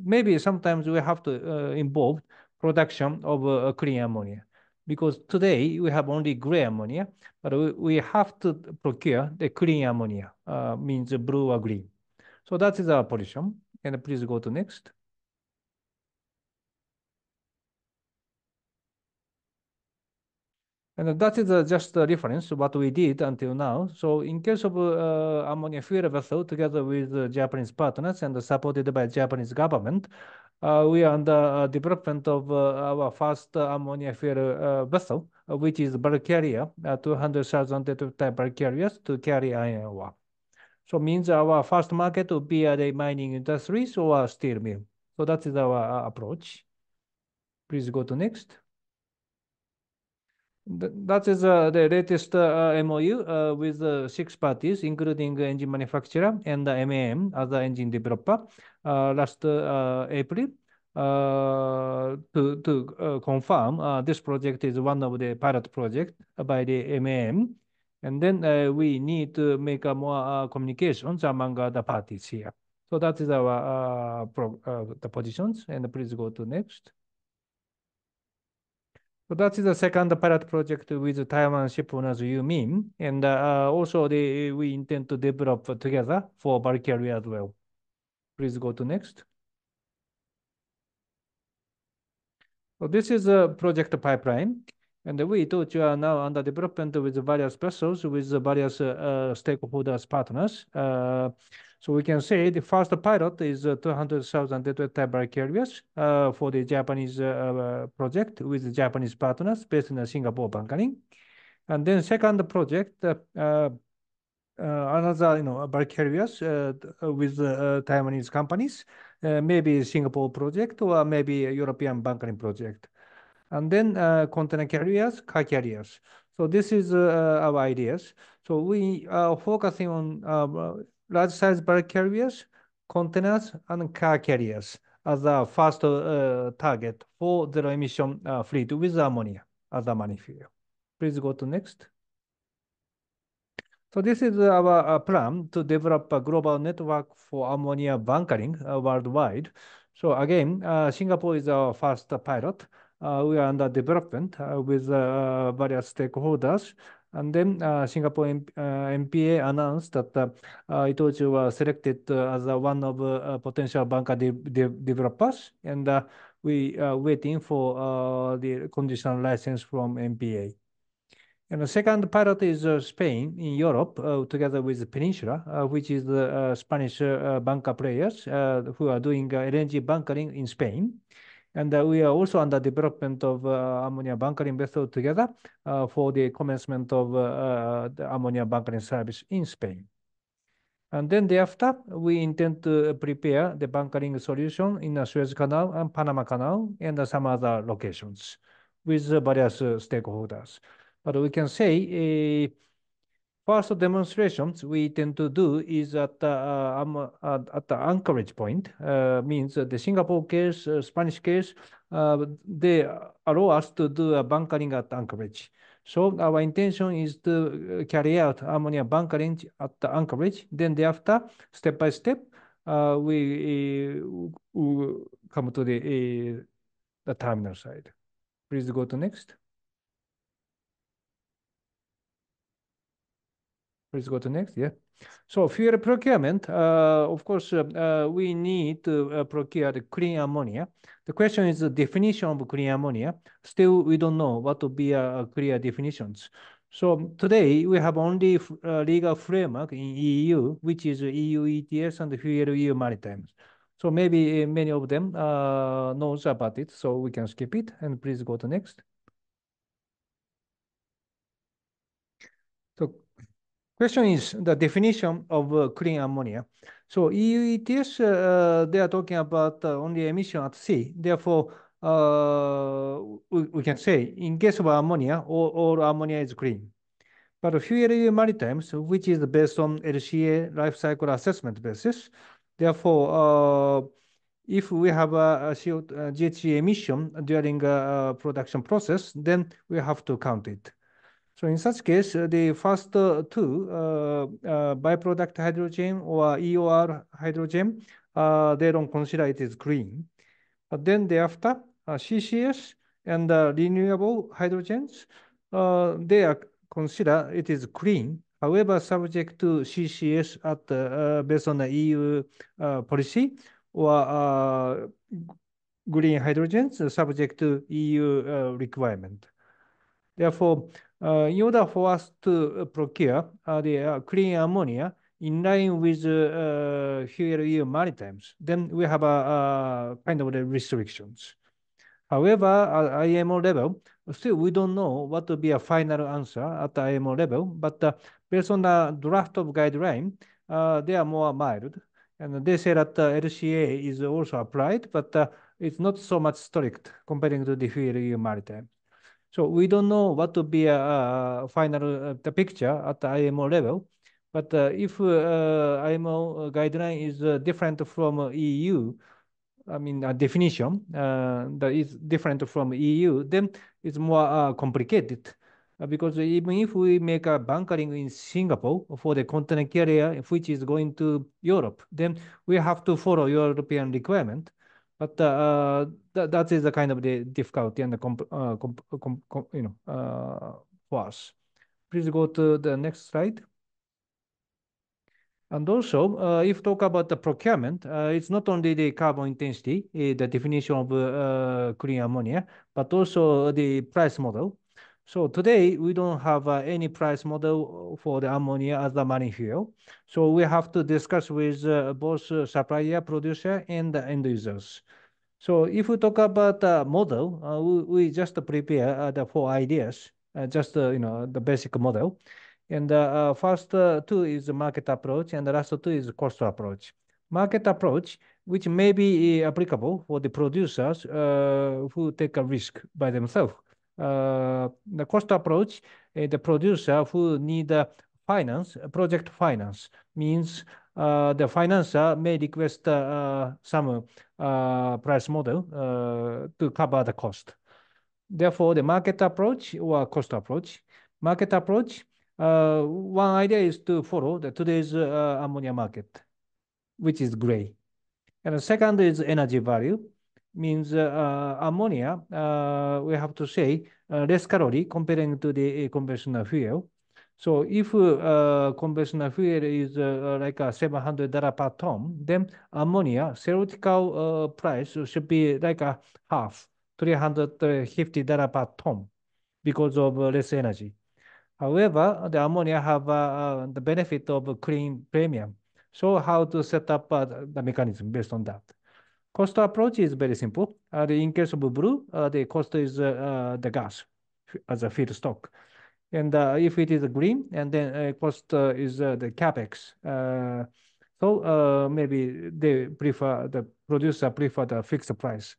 Maybe sometimes we have to involve production of clean ammonia. Because today we have only gray ammonia, but we have to procure the clean ammonia, means blue or green. So that is our position. And please go to next. And that is just a reference what we did until now. So in case of ammonia fuel vessel, together with Japanese partners and supported by Japanese government, we are under development of our first ammonia fuel vessel, which is bulk carrier, 200,000 type bulk carriers to carry iron ore. So means our first market will be the mining industries or steel mill. So that is our approach. Please go to next. That is the latest MOU with 6 parties, including engine manufacturer and the MAM as the engine developer last April to confirm this project is one of the pilot project by the MAM. And then we need to make more communications among the parties here. So that is our the positions. And please go to next. So that is the second pilot project with Taiwan shipowners Yumin, and also we intend to develop together for bulk carrier as well. Please go to next. So this is a project pipeline, and we Itochu are now under development with various vessels with various stakeholders partners. So we can say the first pilot is 200,000 type bulk carriers for the Japanese project with Japanese partners based in Singapore bunkering. And then second project, another bulk carriers with Taiwanese companies, maybe Singapore project or maybe a European bunkering project. And then container carriers, car carriers. So this is our ideas. So we are focusing on large size bulk carriers, containers, and car carriers as a first target for zero emission fleet with ammonia as a manifold. Please go to next. So this is our plan to develop a global network for ammonia bunkering worldwide. So again, Singapore is our first pilot. We are under development with various stakeholders. And then Singapore MPA announced that Itochu was selected as one of potential bunker developers. And we are waiting for the conditional license from MPA. And the second pilot is Spain in Europe, together with Peninsula, which is the Spanish bunker players who are doing LNG bunkering in Spain. And we are also under development of ammonia bunkering vessel together for the commencement of the ammonia bunkering service in Spain. And then thereafter, we intend to prepare the bunkering solution in the Suez Canal and Panama Canal and some other locations with various stakeholders. But we can say first demonstrations we tend to do is at the anchorage point, means the Singapore case, Spanish case, they allow us to do a bunkering at Anchorage. So our intention is to carry out ammonia bunkering at the Anchorage. Then thereafter, step by step, we come to the terminal side. Please go to next. Please go to next. Yeah. So fuel procurement, of course, we need to procure the clean ammonia. The question is the definition of clean ammonia. Still, we don't know what would be clear definitions. So today we have only legal framework in EU, which is EU ETS and Fuel EU Maritime. So maybe many of them knows about it, so we can skip it. And please go to next. So question is the definition of clean ammonia. So EU ETS, they are talking about only emission at sea. Therefore, we can say in case of ammonia, all ammonia is clean. But Fuel EU Maritime, which is based on LCA life cycle assessment basis, therefore, if we have a GHG emission during production process, then we have to count it. So in such case, the first two, byproduct hydrogen or EOR hydrogen, they don't consider it is green. But then thereafter, CCS and renewable hydrogens, they are consider it is clean. However, subject to CCS at based on the EU policy or green hydrogens subject to EU requirement. Therefore, in order for us to procure the clean ammonia in line with Fuel EU Maritimes, then we have a kind of the restrictions. However, at IMO level, still we don't know what will be a final answer at the IMO level, but based on the draft of guideline, they are more mild. And they say that LCA is also applied, but it's not so much strict comparing to the Fuel EU Maritime. So we don't know what to be a final the picture at the IMO level, but if IMO guideline is different from EU, I mean definition that is different from EU, then it's more complicated. Because even if we make a bunkering in Singapore for the container carrier, which is going to Europe, then we have to follow European requirement. But that is the kind of the difficulty and the for us. Please go to the next slide. And also, if talk about the procurement, it's not only the carbon intensity, the definition of clean ammonia, but also the price model. So today we don't have any price model for the ammonia as a marine fuel. So we have to discuss with both supplier, producer, and the end users. So if we talk about the model, we just prepare the 4 ideas, just the basic model. And the first two is the market approach, and the last two is cost approach. market approach, which may be applicable for the producers who take a risk by themselves. The cost approach, the producer who need finance, project finance, means the financer may request some price model to cover the cost. Therefore, the market approach or cost approach. Market approach, one idea is to follow today's ammonia market, which is gray. And the second is energy value, means ammonia, we have to say, less calorie comparing to the conventional fuel. So if conventional fuel is like $700 per ton, then ammonia theoretical price should be like a half, $350 per ton because of less energy. However, the ammonia have the benefit of clean premium. So how to set up the mechanism based on that? Cost approach is very simple. In case of blue, the cost is the gas as a feedstock. And if it is green, and then cost is the capex. So maybe the producer prefer the fixed price.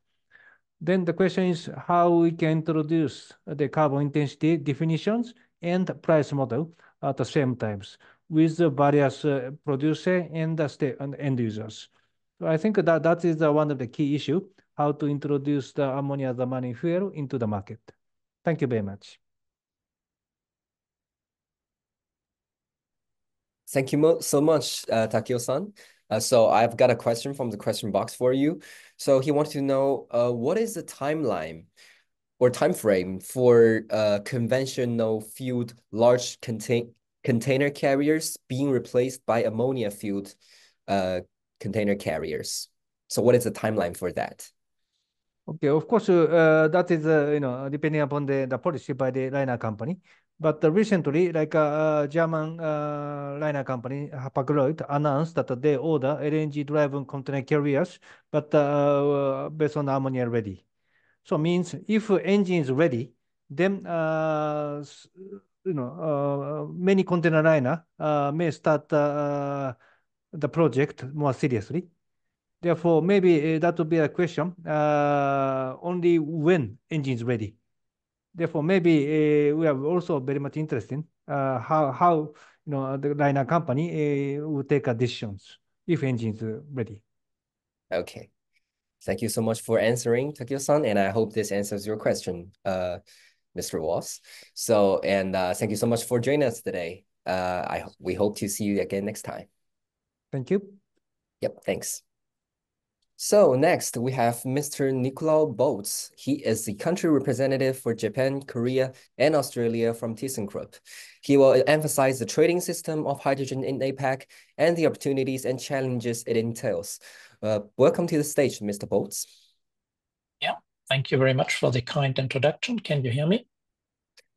Then the question is how we can introduce the carbon intensity definitions and price model at the same times with the various producer and the end users. So I think that is one of the key issue, how to introduce the ammonia as a mining fuel into the market. Thank you very much. Thank you so much, Takio-san. So I've got a question from the question box for you. So he wants to know what is the timeline or time frame for conventional fueled large container carriers being replaced by ammonia fueled container carriers? So what is the timeline for that? Okay, of course, that is depending upon the policy by the liner company. But recently, like a German liner company, Hapag-Lloyd, announced that they order LNG-driven container carriers, but based on ammonia ready. So means if engine is ready, then many container liner may start the project more seriously. Therefore, maybe that would be a question only when engine is ready. Therefore, maybe we are also very much interested in how the liner company will take decisions if engine is ready. Okay. Thank you so much for answering, Takio-san, and I hope this answers your question, Mr. Walls. So, and thank you so much for joining us today. We hope to see you again next time. Thank you. Yep, thanks. So next we have Mr. Nikolai Boltz. He is the country representative for Japan, Korea, and Australia from ThyssenKrupp. He will emphasize the trading system of hydrogen in APAC and the opportunities and challenges it entails. Welcome to the stage, Mr. Boltz. Yeah, thank you very much for the kind introduction. Can you hear me?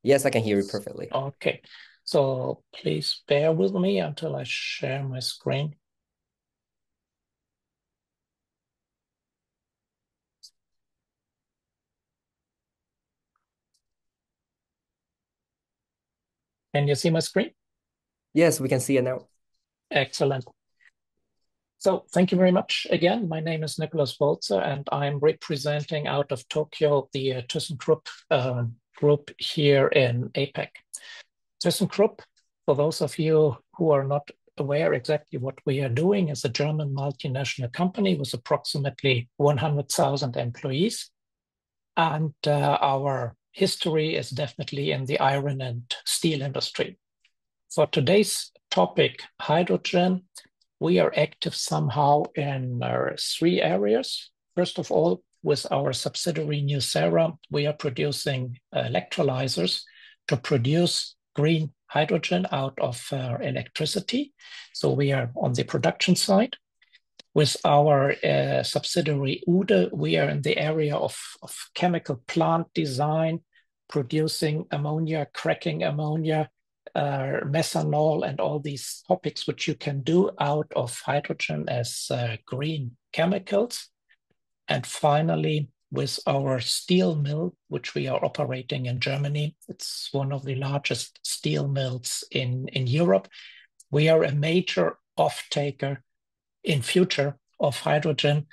Yes, I can hear you perfectly. Okay, so please bear with me until I share my screen. Can you see my screen? Yes, we can see it now. Excellent. So thank you very much again. My name is Nicholas Bolzer, and I'm representing out of Tokyo the ThyssenKrupp group here in APAC. ThyssenKrupp, for those of you who are not aware exactly what we are doing, is a German multinational company with approximately 100,000 employees. And our history is definitely in the iron and steel industry. For today's topic, hydrogen, we are active somehow in 3 areas. First of all, with our subsidiary CSIRO, we are producing electrolyzers to produce green hydrogen out of electricity. So we are on the production side. With our subsidiary Ude, we are in the area of chemical plant design, producing ammonia, cracking ammonia, methanol, and all these topics which you can do out of hydrogen as green chemicals. And finally, with our steel mill, which we are operating in Germany, it's one of the largest steel mills in Europe. We are a major off-taker in future of hydrogen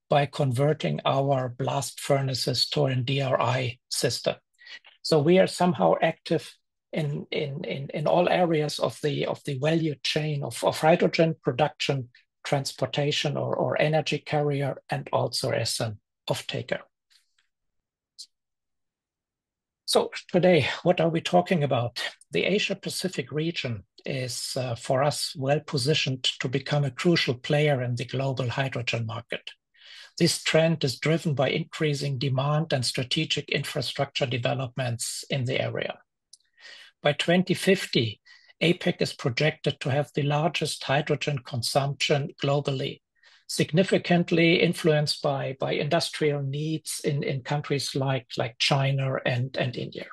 by converting our blast furnaces to a DRI system. So we are somehow active in all areas of the value chain of hydrogen production, transportation, or energy carrier, and also as an off-taker. So today, what are we talking about? The Asia-Pacific region is, for us, well positioned to become a crucial player in the global hydrogen market. This trend is driven by increasing demand and strategic infrastructure developments in the area. By 2050, APAC is projected to have the largest hydrogen consumption globally, significantly influenced by industrial needs in countries like China and India.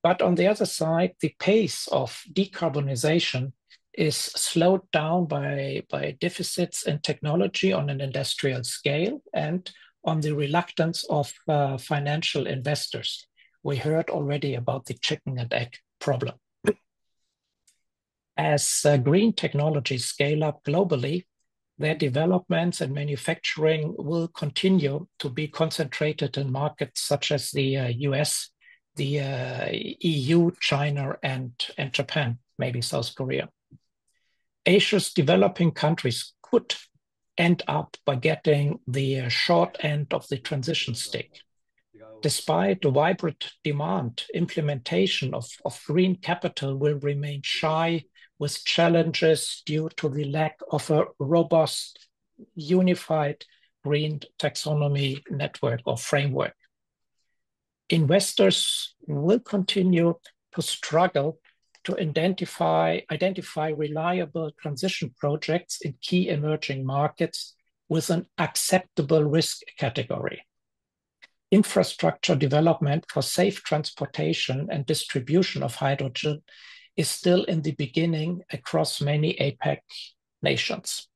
But on the other side, the pace of decarbonization is slowed down by deficits in technology on an industrial scale and on the reluctance of financial investors. We heard already about the chicken and egg problem. As green technologies scale up globally, their developments and manufacturing will continue to be concentrated in markets such as the US, the EU, China, and Japan, maybe South Korea. Asia's developing countries could end up by getting the short end of the transition stick. Despite the vibrant demand, implementation of green capital will remain shy, with challenges due to the lack of a robust, unified green taxonomy network or framework. Investors will continue to struggle to identify reliable transition projects in key emerging markets with an acceptable risk category. Infrastructure development for safe transportation and distribution of hydrogen is still in the beginning across many APAC nations.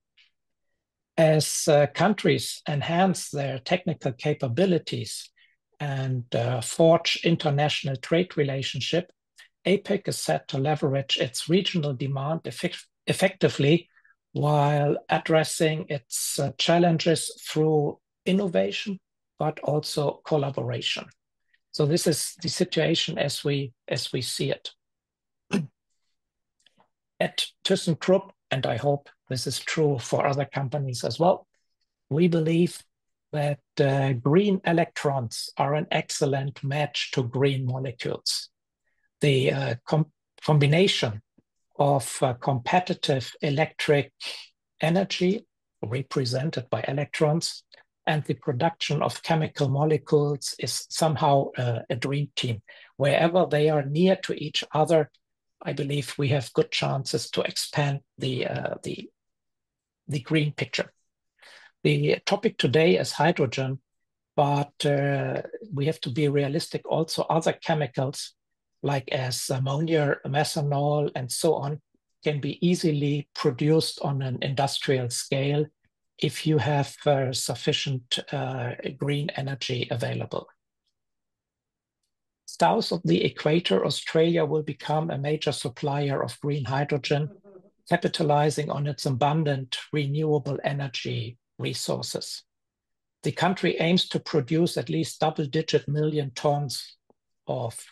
As countries enhance their technical capabilities and forge international trade relationship, APAC is set to leverage its regional demand effectively while addressing its challenges through innovation, but also collaboration. So this is the situation as we see it. At ThyssenKrupp, and I hope this is true for other companies as well, we believe that green electrons are an excellent match to green molecules. The combination of competitive electric energy represented by electrons and the production of chemical molecules is somehow a dream team. Wherever they are near to each other, I believe we have good chances to expand the green picture. The topic today is hydrogen, but we have to be realistic. Also, other chemicals like as ammonia, methanol, and so on can be easily produced on an industrial scale if you have sufficient green energy available. South of the equator, Australia will become a major supplier of green hydrogen, capitalizing on its abundant renewable energy resources. The country aims to produce at least double-digit million tons of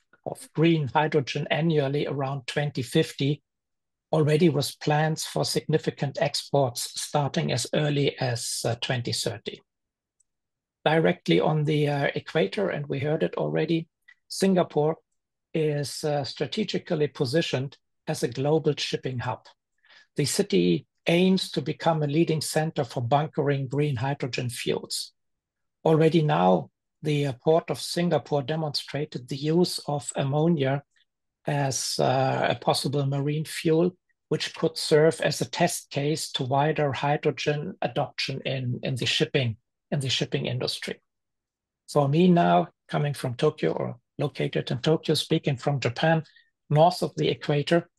green hydrogen annually around 2050, already with plans for significant exports starting as early as 2030. Directly on the equator, and we heard it already, Singapore is strategically positioned as a global shipping hub. The city aims to become a leading center for bunkering green hydrogen fuels. Already now, the port of Singapore demonstrated the use of ammonia as a possible marine fuel, which could serve as a test case to wider hydrogen adoption in the shipping industry. For me now, coming from Tokyo or located in Tokyo, speaking from Japan, north of the equator,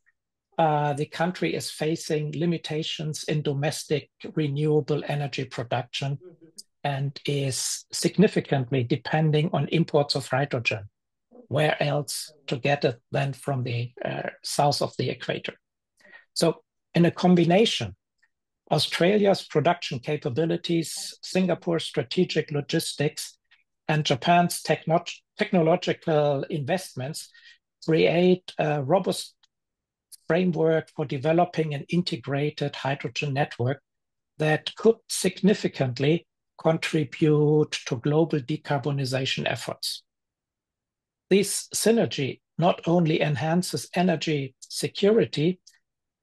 the country is facing limitations in domestic renewable energy production and is significantly depending on imports of hydrogen. Where else to get it than from the south of the equator? So in a combination Australia's production capabilities, Singapore's strategic logistics, and Japan's technological investments create a robust framework for developing an integrated hydrogen network that could significantly contribute to global decarbonization efforts. This synergy not only enhances energy security,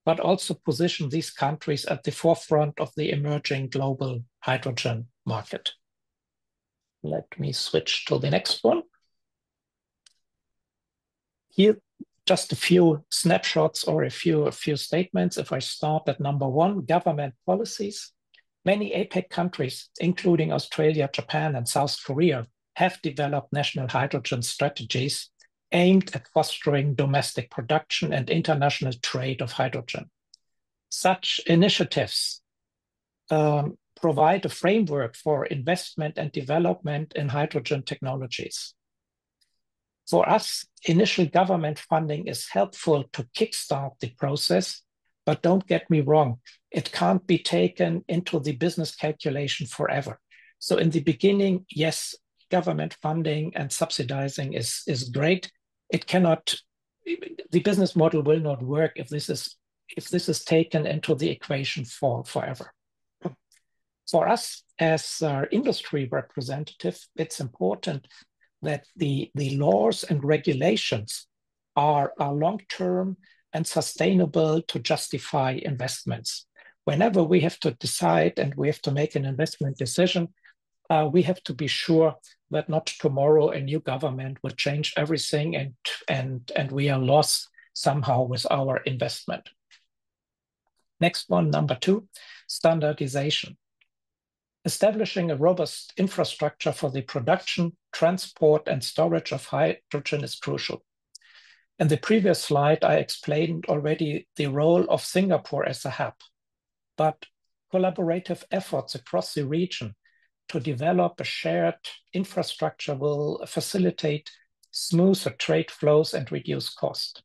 but also positions these countries at the forefront of the emerging global hydrogen market. Let me switch to the next one. Here, just a few snapshots or a few statements. If I start at number one, government policies. Many APAC countries, including Australia, Japan, and South Korea, have developed national hydrogen strategies aimed at fostering domestic production and international trade of hydrogen. Such initiatives provide a framework for investment and development in hydrogen technologies. For us, initial government funding is helpful to kickstart the process, but don't get me wrong, it can't be taken into the business calculation forever. So in the beginning, yes, government funding and subsidizing is great. It cannot, the business model will not work if this is taken into the equation forever. For us as industry representative, it's important that the laws and regulations are long-term and sustainable to justify investments. Whenever we have to decide and we have to make an investment decision, we have to be sure that not tomorrow a new government will change everything and we are lost somehow with our investment. Next one, number two, standardization. Establishing a robust infrastructure for the production, transport, and storage of hydrogen is crucial. In the previous slide, I explained already the role of Singapore as a hub, but collaborative efforts across the region to develop a shared infrastructure will facilitate smoother trade flows and reduce cost.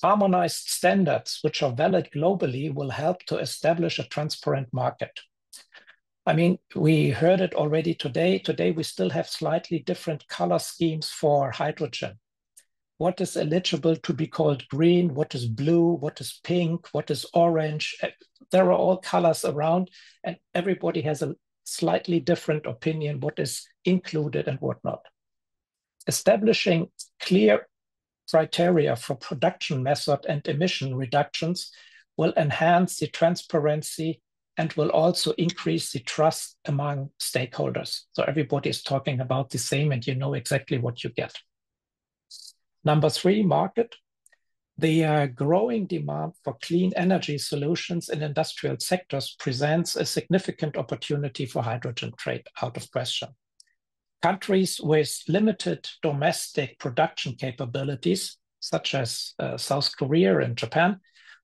Harmonized standards, which are valid globally, will help to establish a transparent market. I mean, we heard it already today. Today, we still have slightly different color schemes for hydrogen. What is eligible to be called green? What is blue? What is pink? What is orange? There are all colors around, and everybody has a slightly different opinion what is included and what not. Establishing clear criteria for production method and emission reductions will enhance the transparency and will also increase the trust among stakeholders. So everybody is talking about the same and you know exactly what you get. Number three, market. The growing demand for clean energy solutions in industrial sectors presents a significant opportunity for hydrogen trade, out of question. Countries with limited domestic production capabilities, such as South Korea and Japan,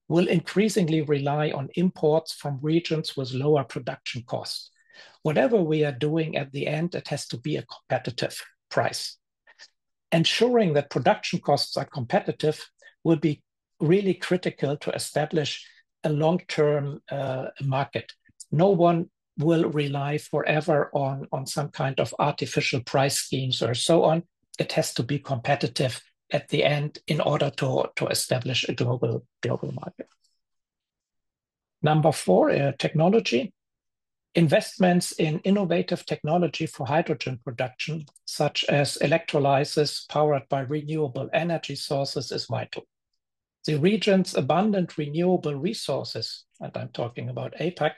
will increasingly rely on imports from regions with lower production costs. Whatever we are doing at the end, it has to be a competitive price. Ensuring that production costs are competitive will be really critical to establish a long-term market. No one will rely forever on some kind of artificial price schemes or so on. It has to be competitive at the end in order to establish a global market. Number four, technology. Investments in innovative technology for hydrogen production, such as electrolysis powered by renewable energy sources, is vital. The region's abundant renewable resources, and I'm talking about APAC,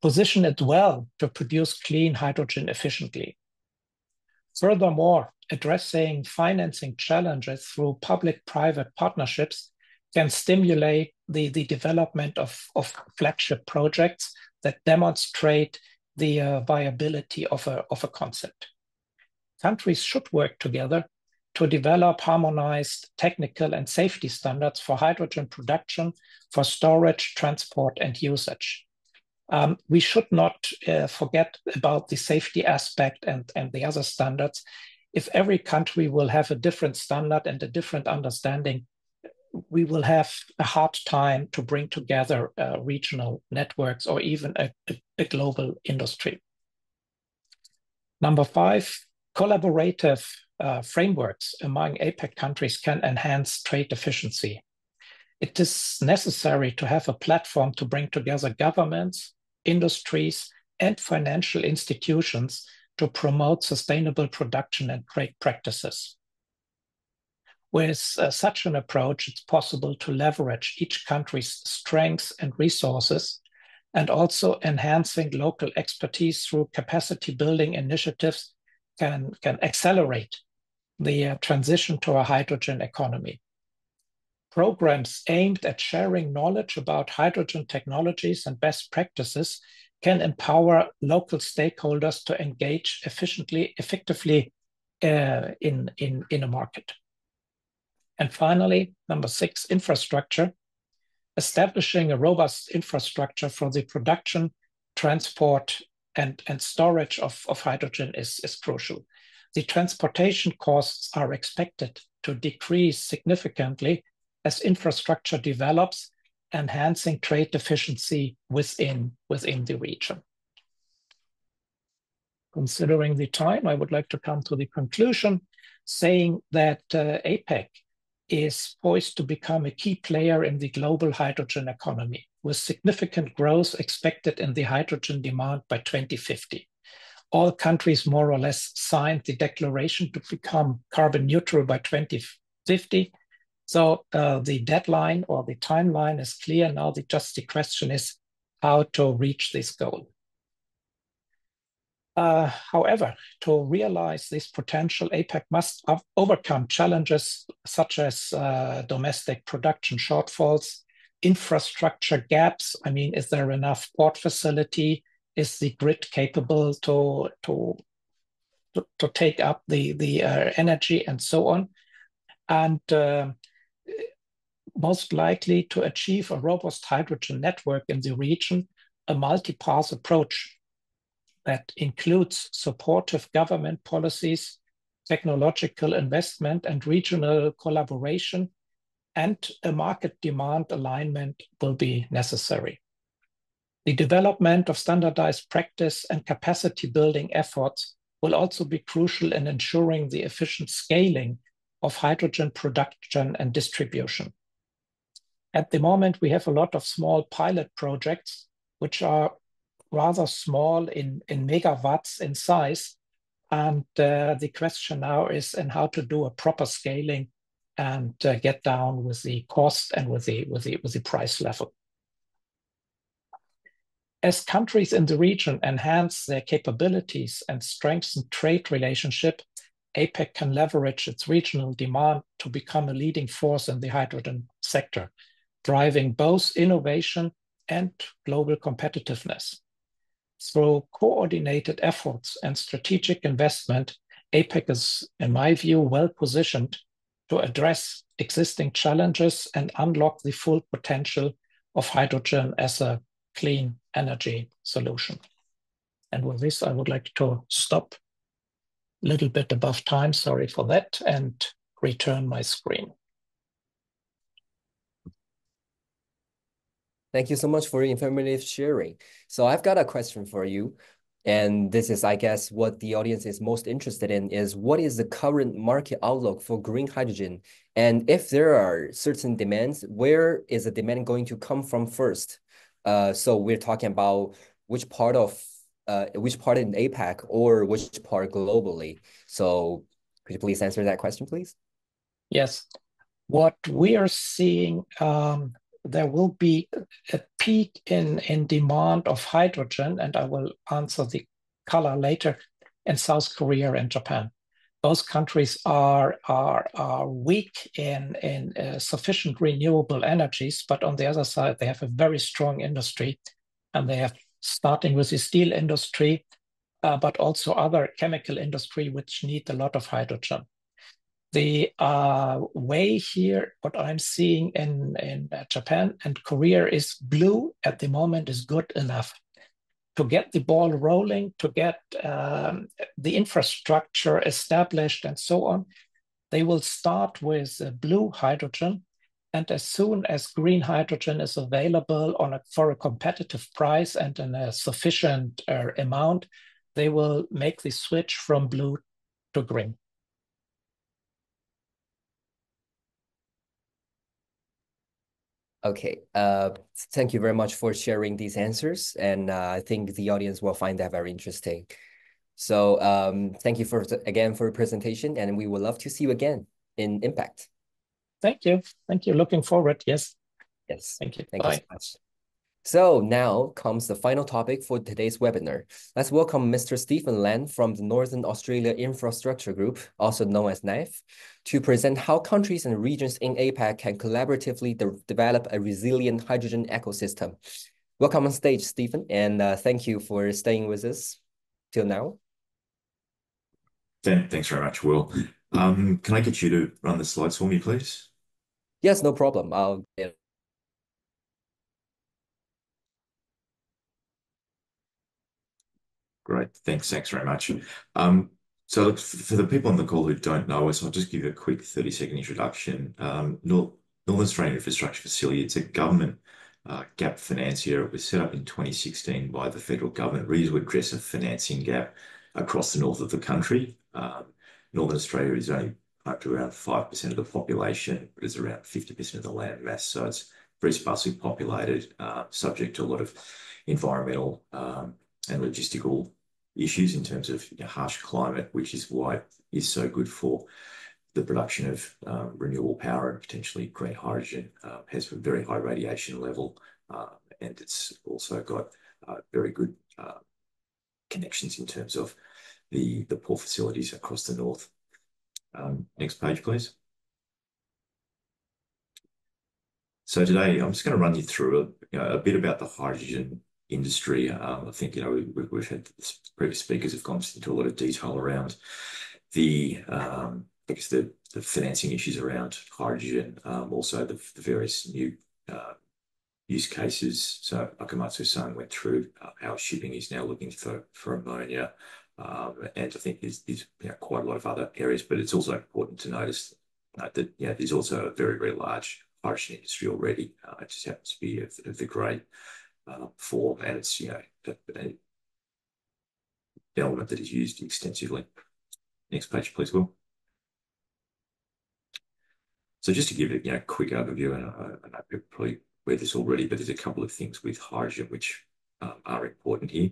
position it well to produce clean hydrogen efficiently. Furthermore, addressing financing challenges through public-private partnerships can stimulate the development of flagship projects that demonstrate the viability of a concept. Countries should work together to develop harmonized technical and safety standards for hydrogen production, for storage, transport, and usage. We should not forget about the safety aspect and the other standards. If every country will have a different standard and a different understanding, we will have a hard time to bring together regional networks or even a global industry. Number 5, collaborative frameworks among APAC countries can enhance trade efficiency. It is necessary to have a platform to bring together governments, industries, and financial institutions to promote sustainable production and trade practices. With such an approach, it's possible to leverage each country's strengths and resources, and also enhancing local expertise through capacity building initiatives can accelerate the transition to a hydrogen economy. Programs aimed at sharing knowledge about hydrogen technologies and best practices can empower local stakeholders to engage effectively in a market. And finally, number 6, infrastructure. Establishing a robust infrastructure for the production, transport, and storage of hydrogen is crucial. The transportation costs are expected to decrease significantly as infrastructure develops, enhancing trade efficiency within the region. Considering the time, I would like to come to the conclusion, saying that APAC is poised to become a key player in the global hydrogen economy, with significant growth expected in the hydrogen demand by 2050. All countries more or less signed the declaration to become carbon neutral by 2050. So the deadline or the timeline is clear. Now just the question is how to reach this goal. However, to realize this potential, APAC must overcome challenges such as domestic production shortfalls, infrastructure gaps. I mean, is there enough port facility? Is the grid capable to take up the energy and so on? And most likely to achieve a robust hydrogen network in the region, a multi-path approach that includes supportive government policies, technological investment, and regional collaboration, and a market demand alignment will be necessary. The development of standardized practice and capacity building efforts will also be crucial in ensuring the efficient scaling of hydrogen production and distribution. At the moment, we have a lot of small pilot projects, which are rather small in megawatts in size. And the question now is in how to do a proper scaling and get down with the cost and with the price level. As countries in the region enhance their capabilities and strengthen trade relationship, APAC can leverage its regional demand to become a leading force in the hydrogen sector, driving both innovation and global competitiveness. Through coordinated efforts and strategic investment, APAC is, in my view, well positioned to address existing challenges and unlock the full potential of hydrogen as a clean energy solution. And with this, I would like to stop a little bit above time, sorry for that, and return my screen. Thank you so much for your informative sharing. So I've got a question for you. And this is, I guess, what the audience is most interested in is what is the current market outlook for green hydrogen? And if there are certain demands, where is the demand going to come from first? So we're talking about which part in APAC or which part globally. So could you please answer that question, please? Yes. What we are seeing, there will be a peak in demand of hydrogen, and I will answer the color later, in South Korea and Japan. Those countries are weak in sufficient renewable energies, but on the other side, they have a very strong industry, and they have, starting with the steel industry, but also other chemical industry, which need a lot of hydrogen. The way here, what I'm seeing in Japan and Korea is blue at the moment is good enough to get the ball rolling, to get the infrastructure established and so on. They will start with blue hydrogen, And as soon as green hydrogen is available for a competitive price and in a sufficient amount, they will make the switch from blue to green. Okay, thank you very much for sharing these answers, and I think the audience will find that very interesting. So thank you again for your presentation, and we would love to see you again in Impact. Thank you. Thank you. Looking forward. Yes. Yes. Thank you. Thank Bye. you so much. So now comes the final topic for today's webinar. Let's welcome Mr. Stephen Lan from the Northern Australia Infrastructure Group, also known as NIFE, to present how countries and regions in APAC can collaboratively develop a resilient hydrogen ecosystem. Welcome on stage, Stephen, and thank you for staying with us till now. Thanks very much, Will. Can I get you to run the slides for me, please? Yes, no problem. I'll get. Great. Thanks very much. So look, for the people on the call who don't know us, I'll just give you a quick 30-second introduction. Northern Australian Infrastructure Facility, it's a government gap financier. It was set up in 2016 by the federal government, really to address a financing gap across the north of the country. Northern Australia is only up to around 5% of the population, but it's around 50% of the land mass. So it's very sparsely populated, subject to a lot of environmental and logistical issues in terms of harsh climate, which is why it is so good for the production of renewable power and potentially green hydrogen. Has a very high radiation level, and it's also got very good connections in terms of the port facilities across the north. Next page, please. So today I'm just going to run you through a bit about the hydrogen industry. I think we've had previous speakers have gone into a lot of detail around the I guess the financing issues around hydrogen, also the various new use cases. So Akamatsu-san went through how shipping is now looking for ammonia, and I think there's quite a lot of other areas, but it's also important to notice that there's also a very large hydrogen industry already. It just happens to be of the grade form, and it's an element that is used extensively. Next page, please, Will. So just to give it a quick overview, and I know people probably read this already, but there's a couple of things with hydrogen which are important here.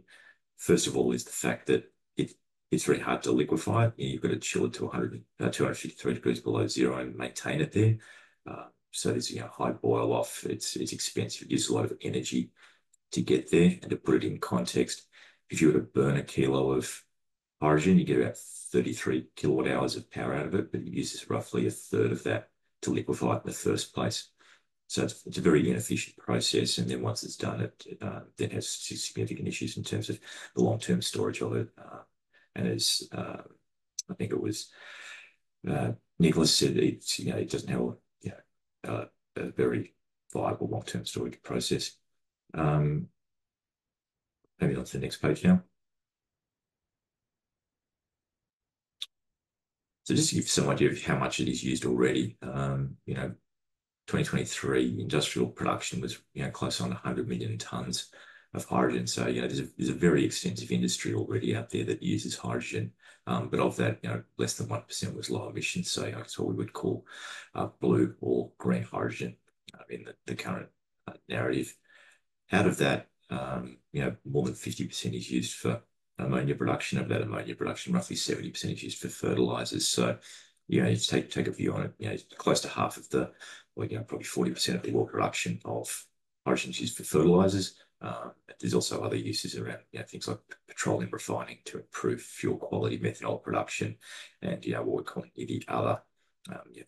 First of all is the fact that it's very hard to liquefy. You've got to chill it to 253 degrees below zero and maintain it there. So there's high boil off. It's expensive. It uses a lot of energy to get there. And to put it in context, if you were to burn a kilo of hydrogen, you get about 33 kilowatt hours of power out of it, but it uses roughly a third of that to liquefy it in the first place. So it's a very inefficient process. And then once it's done, it then has significant issues in terms of the long-term storage of it. And as I think it was Nikolai said, it doesn't have a very viable long-term storage process. Maybe on to the next page now. So just to give you some idea of how much it is used already, 2023 industrial production was close on 100 million tons of hydrogen. So there's a very extensive industry already out there that uses hydrogen, but of that, less than 1% was low emissions. So that's what we would call blue or green hydrogen in the current narrative. Out of that, more than 50% is used for ammonia production. Of that ammonia production, roughly 70% is used for fertilizers. So you take a view on it. Close to half of the, probably 40% of the world production of hydrogen is used for fertilizers. There's also other uses around things like petroleum refining to improve fuel quality, methanol production, and what we're calling the other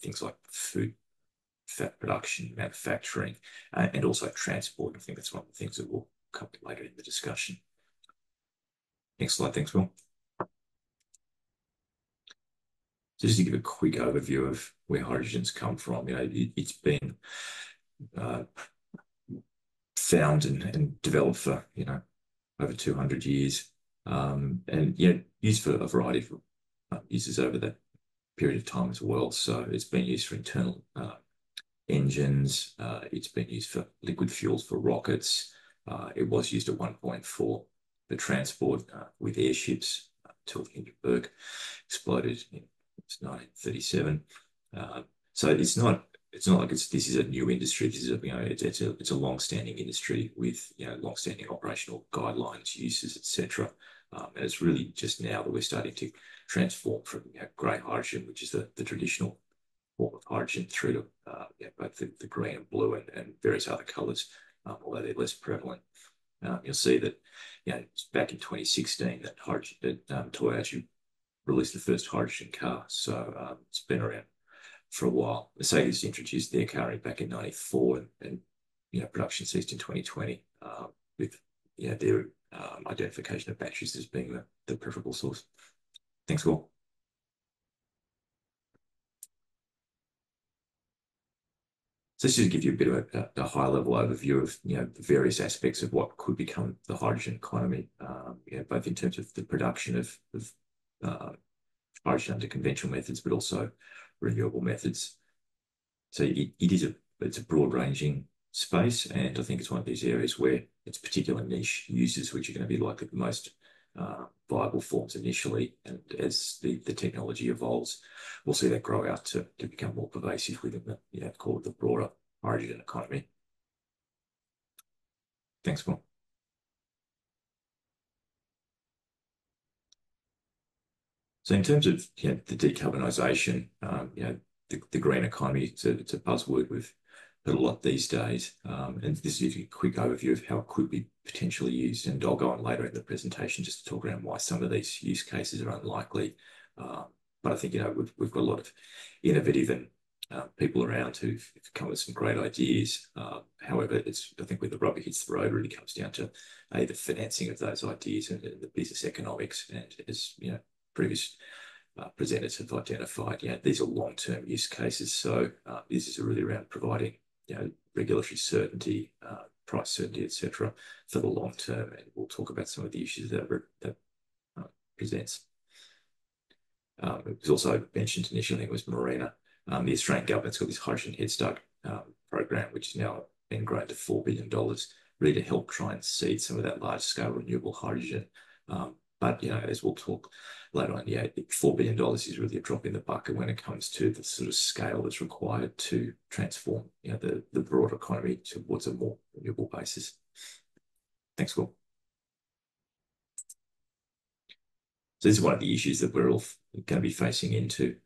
things like food fat production, manufacturing, and also transport. I think that's one of the things that will come later in the discussion. Next slide, thanks, Will. So just to give a quick overview of where hydrogen's come from, it's been found and developed for over 200 years, and used for a variety of uses over that period of time as well. So it's been used for internal engines. It's been used for liquid fuels for rockets. It was used at one point for transport with airships until Hindenburg exploded in 1937. So it's not like this is a new industry. This is it's a long-standing industry with long-standing operational guidelines, uses, etc. And it's really just now that we're starting to transform from grey hydrogen, which is the traditional form of hydrogen, through to both the green and blue and various other colours, although they're less prevalent. You'll see that it's back in 2016 that Toyota released the first hydrogen car. So it's been around for a while. Mercedes introduced their car back in '94, and production ceased in 2020 with their identification of batteries as being the preferable source. Thanks, Will. So this just gives you a bit of a high-level overview of the various aspects of what could become the hydrogen economy, both in terms of the production of hydrogen under conventional methods, but also renewable methods. So it's a broad-ranging space, and I think it's one of these areas where it's particular niche uses which are going to be likely the most viable forms initially, and as the technology evolves, we'll see that grow out to become more pervasive within the broader hydrogen economy. Thanks, Paul. So in terms of the decarbonisation, the green economy, it's a buzzword we've heard a lot these days, and this is a quick overview of how it could be potentially used, and I'll go on later in the presentation just to talk around why some of these use cases are unlikely. But I think we've got a lot of innovative and people around who've come with some great ideas. However, I think where the rubber hits the road really comes down to the financing of those ideas and the business economics. And as previous presenters have identified, these are long-term use cases. So this is really around providing regulatory certainty, price certainty, etc., for the long term. And we'll talk about some of the issues that presents. It was also mentioned initially, it was Marina. The Australian government's got this Hydrogen Head Start program, which has now been grown to $4 billion, really to help try and seed some of that large-scale renewable hydrogen. But as we'll talk later on, $4 billion is really a drop in the bucket when it comes to the sort of scale that's required to transform the broader economy towards a more renewable basis. Thanks, Will. So this is one of the issues that we're all going to be facing into.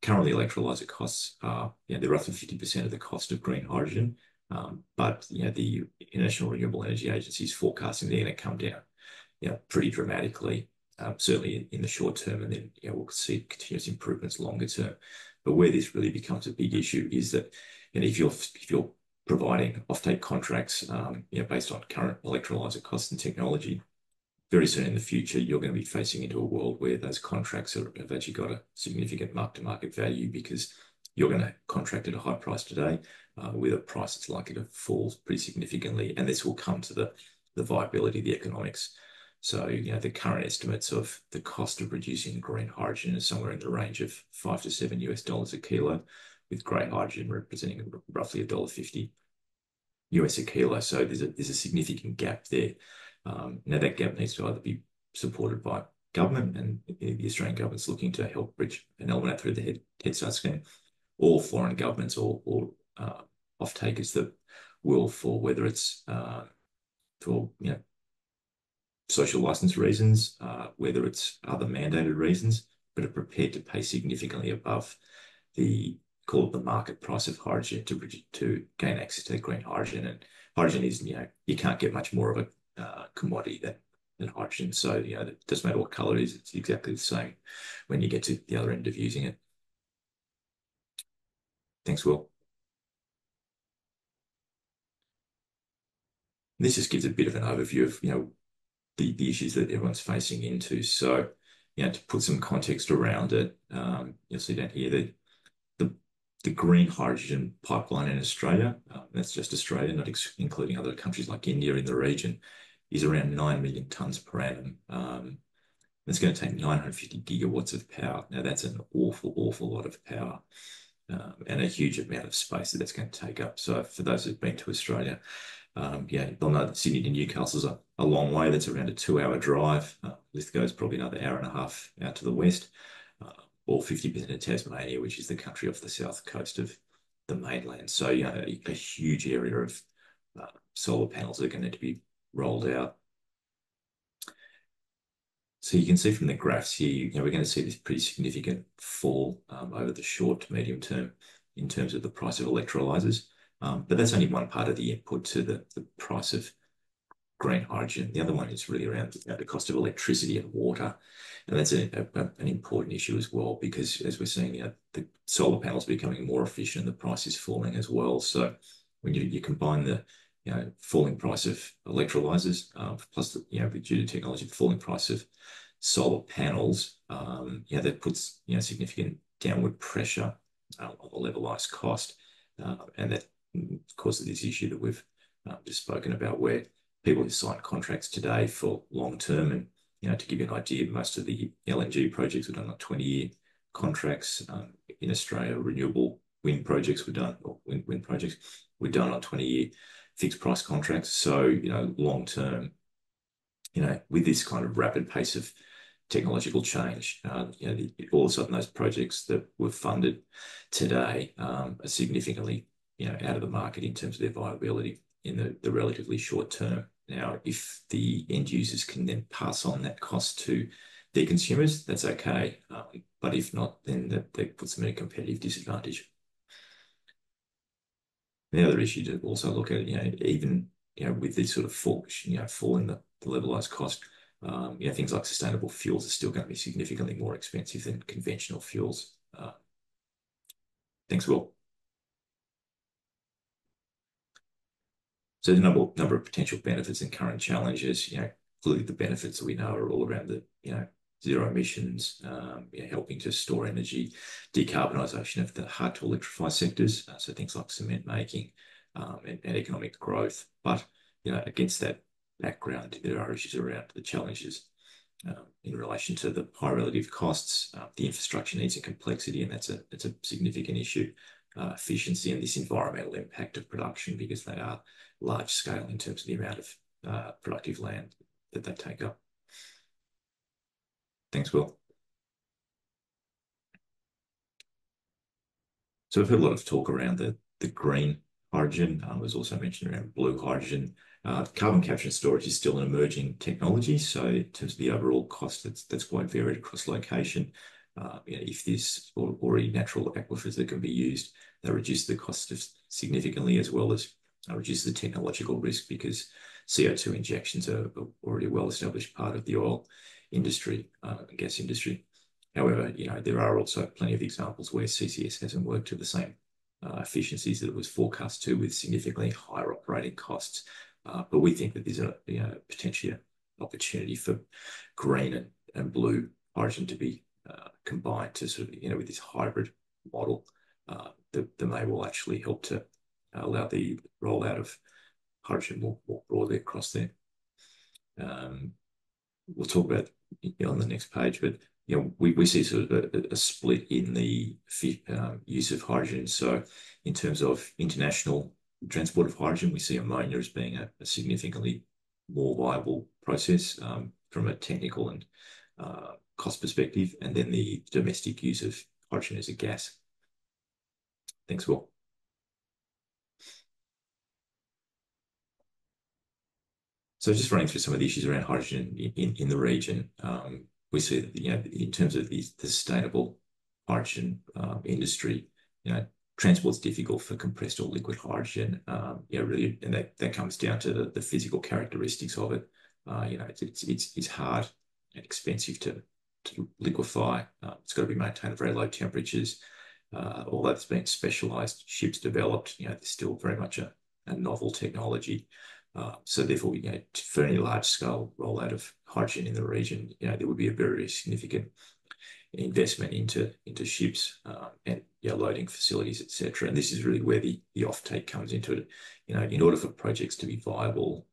Currently, electrolyzer costs are they're roughly 50% of the cost of green hydrogen, but the International Renewable Energy Agency is forecasting they're going to come down pretty dramatically, certainly in the short term, and then we'll see continuous improvements longer term. But where this really becomes a big issue is that if you're providing offtake contracts based on current electrolyzer costs and technology, very soon in the future you're going to be facing into a world where those contracts have actually got a significant mark-to-market value, because you're going to contract at a high price today with a price that's likely to fall pretty significantly, and this will come to the viability of the economics. So, the current estimates of the cost of producing green hydrogen is somewhere in the range of $5 to $7 a kilo, with grey hydrogen representing roughly $1.50 a kilo. So there's a significant gap there. Now that gap needs to either be supported by government, and the Australian government's looking to help bridge an element through the Head Start scheme, or foreign governments or off-takers that will, for whether it's for social license reasons, whether it's other mandated reasons, but are prepared to pay significantly above the market price of hydrogen to gain access to green hydrogen. And hydrogen is, you can't get much more of a commodity than hydrogen. So, it doesn't matter what color it is, it's exactly the same when you get to the other end of using it. Thanks, Will. This just gives a bit of an overview of, the issues that everyone's facing into. So, to put some context around it, you'll see down here that the green hydrogen pipeline in Australia, that's just Australia, not including other countries like India in the region, is around 9 million tonnes per annum. It's going to take 950 gigawatts of power. Now, that's an awful lot of power. and a huge amount of space that's going to take up. So for those who've been to Australia, yeah, they'll know that Sydney to Newcastle is a long way. That's around a 2-hour drive. Lithgow is probably another hour and a half out to the west, or 50% of Tasmania, which is the country off the south coast of the mainland. So, you know, a huge area of solar panels are going to be rolled out. So you can see from the graphs here, you know, we're going to see this pretty significant fall over the short to medium term in terms of the price of electrolyzers. But that's only one part of the input to the price of green hydrogen. The other one is really around the cost of electricity and water. And that's an important issue as well, because as we're seeing, you know, the solar panels are becoming more efficient, the price is falling as well. So when you combine the, you know, falling price of electrolyzers plus the, you know, due to technology, the falling price of solar panels, yeah, that puts, you know, significant downward pressure on the levelized cost, and that causes this issue that we've just spoken about, where people who sign contracts today for long term, and you know, to give you an idea, most of the LNG projects were done on 20-year contracts. In Australia, renewable wind projects were done, or wind projects were done on 20-year fixed price contracts. So, you know, long term, you know, with this kind of rapid pace of technological change, you know, all of a sudden those projects that were funded today are significantly, you know, out of the market in terms of their viability in the relatively short term. Now, if the end users can then pass on that cost to their consumers, that's okay. But if not, then that puts them at a competitive disadvantage. The other issue to also look at, you know, even, you know, with this sort of fall, you know, fall in the levelized cost, you know, things like sustainable fuels are still going to be significantly more expensive than conventional fuels. Thanks, Will. So the number of potential benefits and current challenges, you know, clearly the benefits that we know are all around the, you know, zero emissions, you know, helping to store energy, decarbonisation of the hard to electrify sectors, so things like cement making, and economic growth. But, you know, against that background, there are issues around the challenges in relation to the high relative costs, the infrastructure needs and complexity, and that's a significant issue. Efficiency and this environmental impact of production, because they are large scale in terms of the amount of productive land that they take up. Thanks, Will. So we've heard a lot of talk around the green hydrogen. Was also mentioned around blue hydrogen. Carbon capture and storage is still an emerging technology. So in terms of the overall cost, that's quite varied across location. You know, if there's already natural aquifers that can be used, they reduce the cost significantly, as well as reduce the technological risk, because CO2 injections are already a well-established part of the oil industry, gas industry. However, you know, there are also plenty of examples where CCS hasn't worked to the same efficiencies that it was forecast to, with significantly higher operating costs. But we think that there's a, you know, potentially an opportunity for green and blue hydrogen to be combined to sort of, you know, with this hybrid model that may well actually help to allow the rollout of hydrogen more broadly across there. We'll talk about, you know, on the next page, but you know, we see sort of a split in the use of hydrogen. So in terms of international transport of hydrogen, we see ammonia as being a significantly more viable process from a technical and cost perspective, and then the domestic use of hydrogen as a gas. Thanks, Will. So just running through some of the issues around hydrogen in the region, we see that, you know, in terms of the sustainable hydrogen industry, you know, transport's difficult for compressed or liquid hydrogen. You know, really, and that comes down to the physical characteristics of it. You know, it's hard and expensive to liquefy. It's got to be maintained at very low temperatures. Although it's been specialised ships developed, you know, there's still very much a novel technology. So therefore, you know, for any large-scale rollout of hydrogen in the region, you know, there would be a very significant investment into ships and, you know, loading facilities, etc. And this is really where the offtake comes into it. You know, in order for projects to be viable,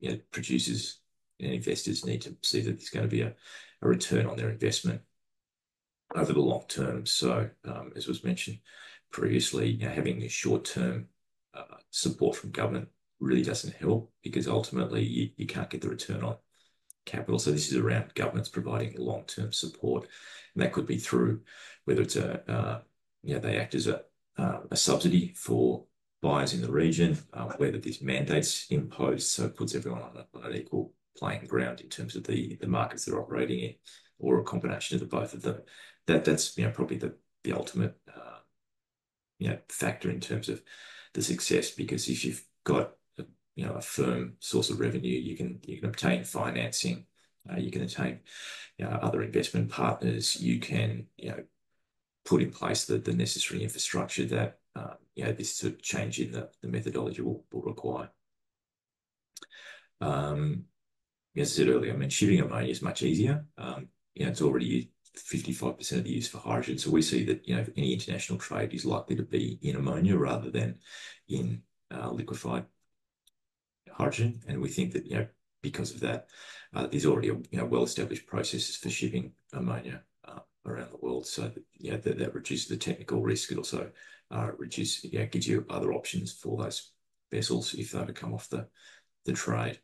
you know, producers and investors need to see that there's going to be a return on their investment over the long term. So, as was mentioned previously, having a short-term support from government really doesn't help, because ultimately you can't get the return on capital. So this is around governments providing long-term support, and that could be through whether it's they act as a subsidy for buyers in the region, whether there's mandates imposed, so it puts everyone on an equal playing ground in terms of the markets they're operating in, or a combination of the both of them. That's probably the ultimate factor in terms of the success, because if you've got a firm source of revenue, you can obtain financing, you can obtain other investment partners, you can put in place the necessary infrastructure that this sort of change in the methodology will require. As I said earlier, I mean, shipping ammonia is much easier. It's already 55% of the use for hydrogen, so we see that any international trade is likely to be in ammonia rather than in liquefied hydrogen, and we think that because of that, there's already well-established processes for shipping ammonia around the world, so that reduces the technical risk. It also gives you other options for those vessels if they ever come off the trade.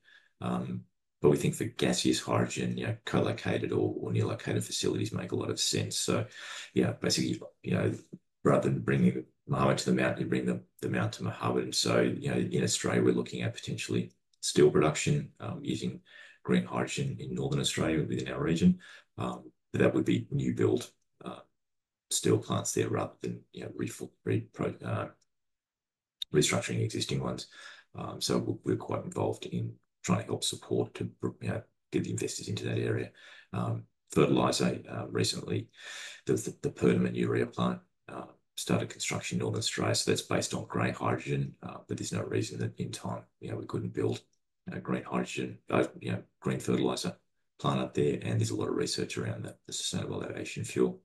But we think for gaseous hydrogen, co-located or near-located facilities make a lot of sense. So, basically, rather than bringing Mahama to the mountain, you bring the mountain to Mahama. And so, in Australia, we're looking at potentially steel production using green hydrogen in Northern Australia within our region. But that would be new build steel plants there rather than restructuring existing ones. So we're quite involved in trying to help support to get the investors into that area. Fertilizer, recently, the permanent urea plant started construction in Northern Australia, so that's based on grey hydrogen, but there's no reason that in time we couldn't build green hydrogen, green fertilizer plant up there, and there's a lot of research around the sustainable aviation fuel.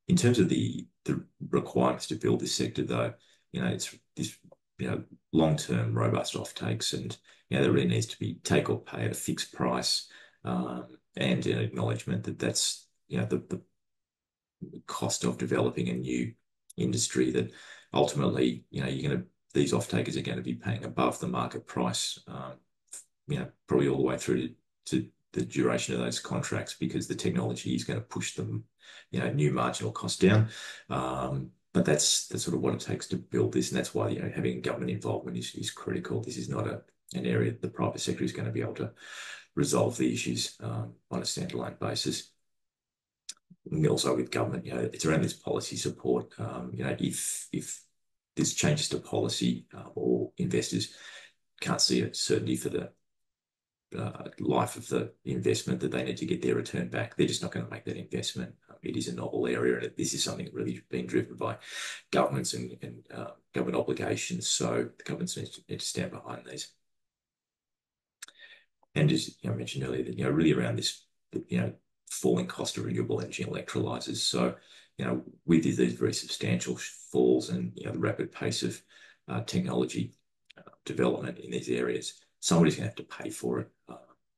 In terms of the requirements to build this sector, though, it's this long-term robust offtakes, and there really needs to be take or pay at a fixed price, and an acknowledgement that that's the cost of developing a new industry, that ultimately these off-takers are going to be paying above the market price, probably all the way through to the duration of those contracts, because the technology is going to push them new marginal cost down. But that's sort of what it takes to build this, and that's why having government involvement is critical. This is not an area that the private sector is going to be able to resolve the issues on a standalone basis. And also with government, it's around this policy support. If there's changes to policy, or investors can't see a certainty for the life of the investment, that they need to get their return back, they're just not going to make that investment. It is a novel area, and this is something really being driven by governments and government obligations. So the governments need to stand behind these. And as I mentioned earlier, that really around this, falling cost of renewable energy electrolyzers. So with these very substantial falls and the rapid pace of technology development in these areas, somebody's going to have to pay for it.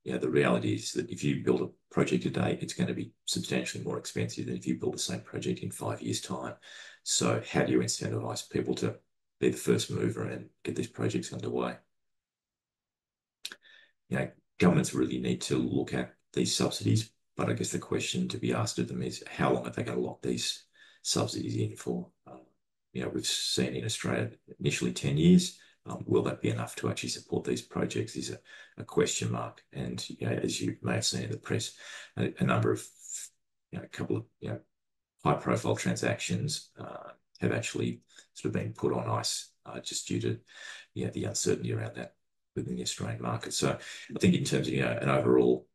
The reality is that if you build a project today, it's going to be substantially more expensive than if you build the same project in 5 years' time. So how do you incentivize people to be the first mover and get these projects underway? Governments really need to look at these subsidies, but I guess the question to be asked of them is, how long are they going to lock these subsidies in for? We've seen in Australia initially 10 years. Will that be enough to actually support these projects is a question mark. And as you may have seen in the press, a number of, a couple of high-profile transactions have actually sort of been put on ice just due to the uncertainty around that within the Australian market. So I think in terms of an overall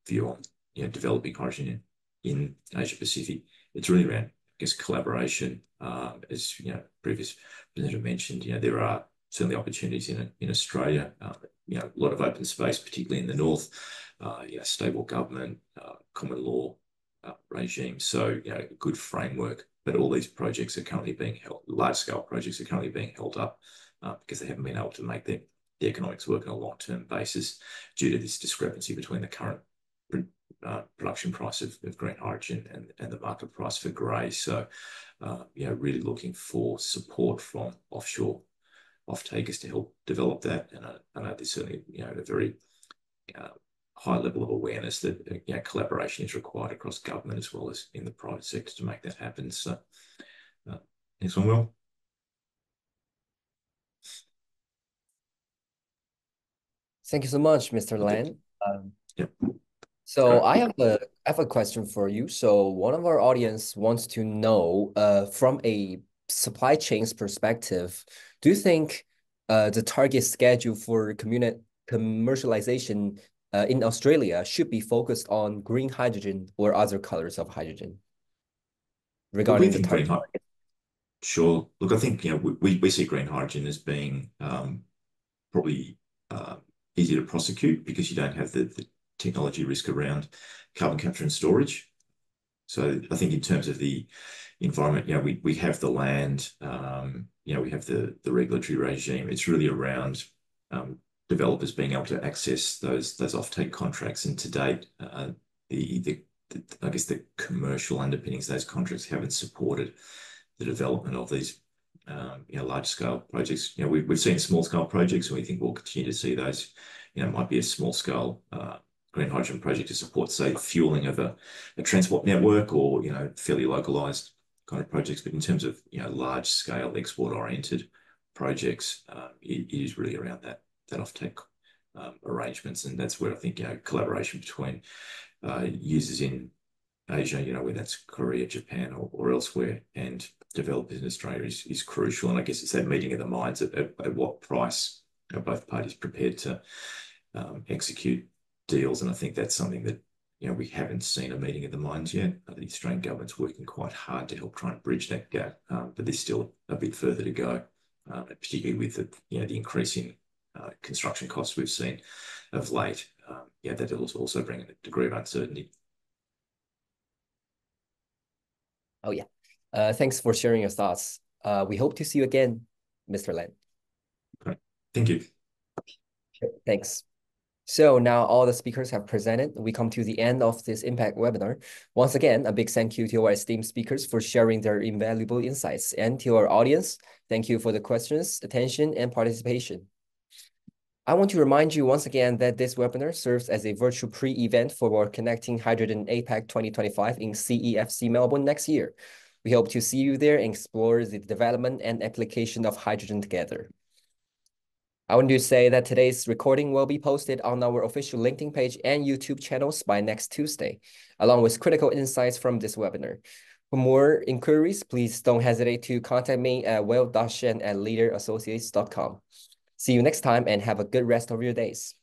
view on developing hydrogen in Asia Pacific, it's really around, I guess, collaboration. As previous presenter mentioned, there are certainly opportunities in Australia. A lot of open space, particularly in the north. Stable government, common law regime. So a good framework. But all these projects are currently being held. Large-scale projects are currently being held up because they haven't been able to make the economics work on a long-term basis due to this discrepancy between the current production price of green hydrogen and the market price for grey. So, really looking for support from offshore off-takers to help develop that. And I know there's certainly, a very high level of awareness that, collaboration is required across government as well as in the private sector to make that happen. So, next one, Will. Thank you so much, Mr. Lan. Yep. So I have a question for you. So one of our audience wants to know, from a supply chains perspective, do you think the target schedule for commercialization in Australia should be focused on green hydrogen or other colors of hydrogen regarding the target? Sure. Look, I think we see green hydrogen as being probably easier to prosecute because you don't have the technology risk around carbon capture and storage. So I think in terms of the environment, we have the land, we have the regulatory regime. It's really around developers being able to access those offtake contracts. And to date, I guess the commercial underpinnings of those contracts haven't supported the development of these large scale projects. We've seen small scale projects, and we think we'll continue to see those. Might be a small scale green hydrogen project to support, say, fueling of a transport network or fairly localized kind of projects. But in terms of large scale export oriented projects, it is really around that offtake arrangements, and that's where I think collaboration between users in Asia, whether that's Korea, Japan, or elsewhere, and developers in Australia is crucial. And I guess it's that meeting of the minds at what price are both parties prepared to execute deals. And I think that's something that we haven't seen a meeting of the minds yet. The Australian government's working quite hard to help try and bridge that gap, but there's still a bit further to go, particularly with the increasing construction costs we've seen of late. That will also bring a degree of uncertainty. Oh yeah. Thanks for sharing your thoughts. We hope to see you again, Mr. Lan. Great. Thank you. Sure. Thanks. So now all the speakers have presented. We come to the end of this Impact webinar. Once again, a big thank you to our esteemed speakers for sharing their invaluable insights. And to our audience, thank you for the questions, attention, and participation. I want to remind you once again that this webinar serves as a virtual pre-event for our Connecting Hydrogen APAC 2025 in CEFC Melbourne next year. We hope to see you there and explore the development and application of hydrogen together. I want to say that today's recording will be posted on our official LinkedIn page and YouTube channels by next Tuesday, along with critical insights from this webinar. For more inquiries, please don't hesitate to contact me at will.shen@leaderassociates.com. See you next time and have a good rest of your days.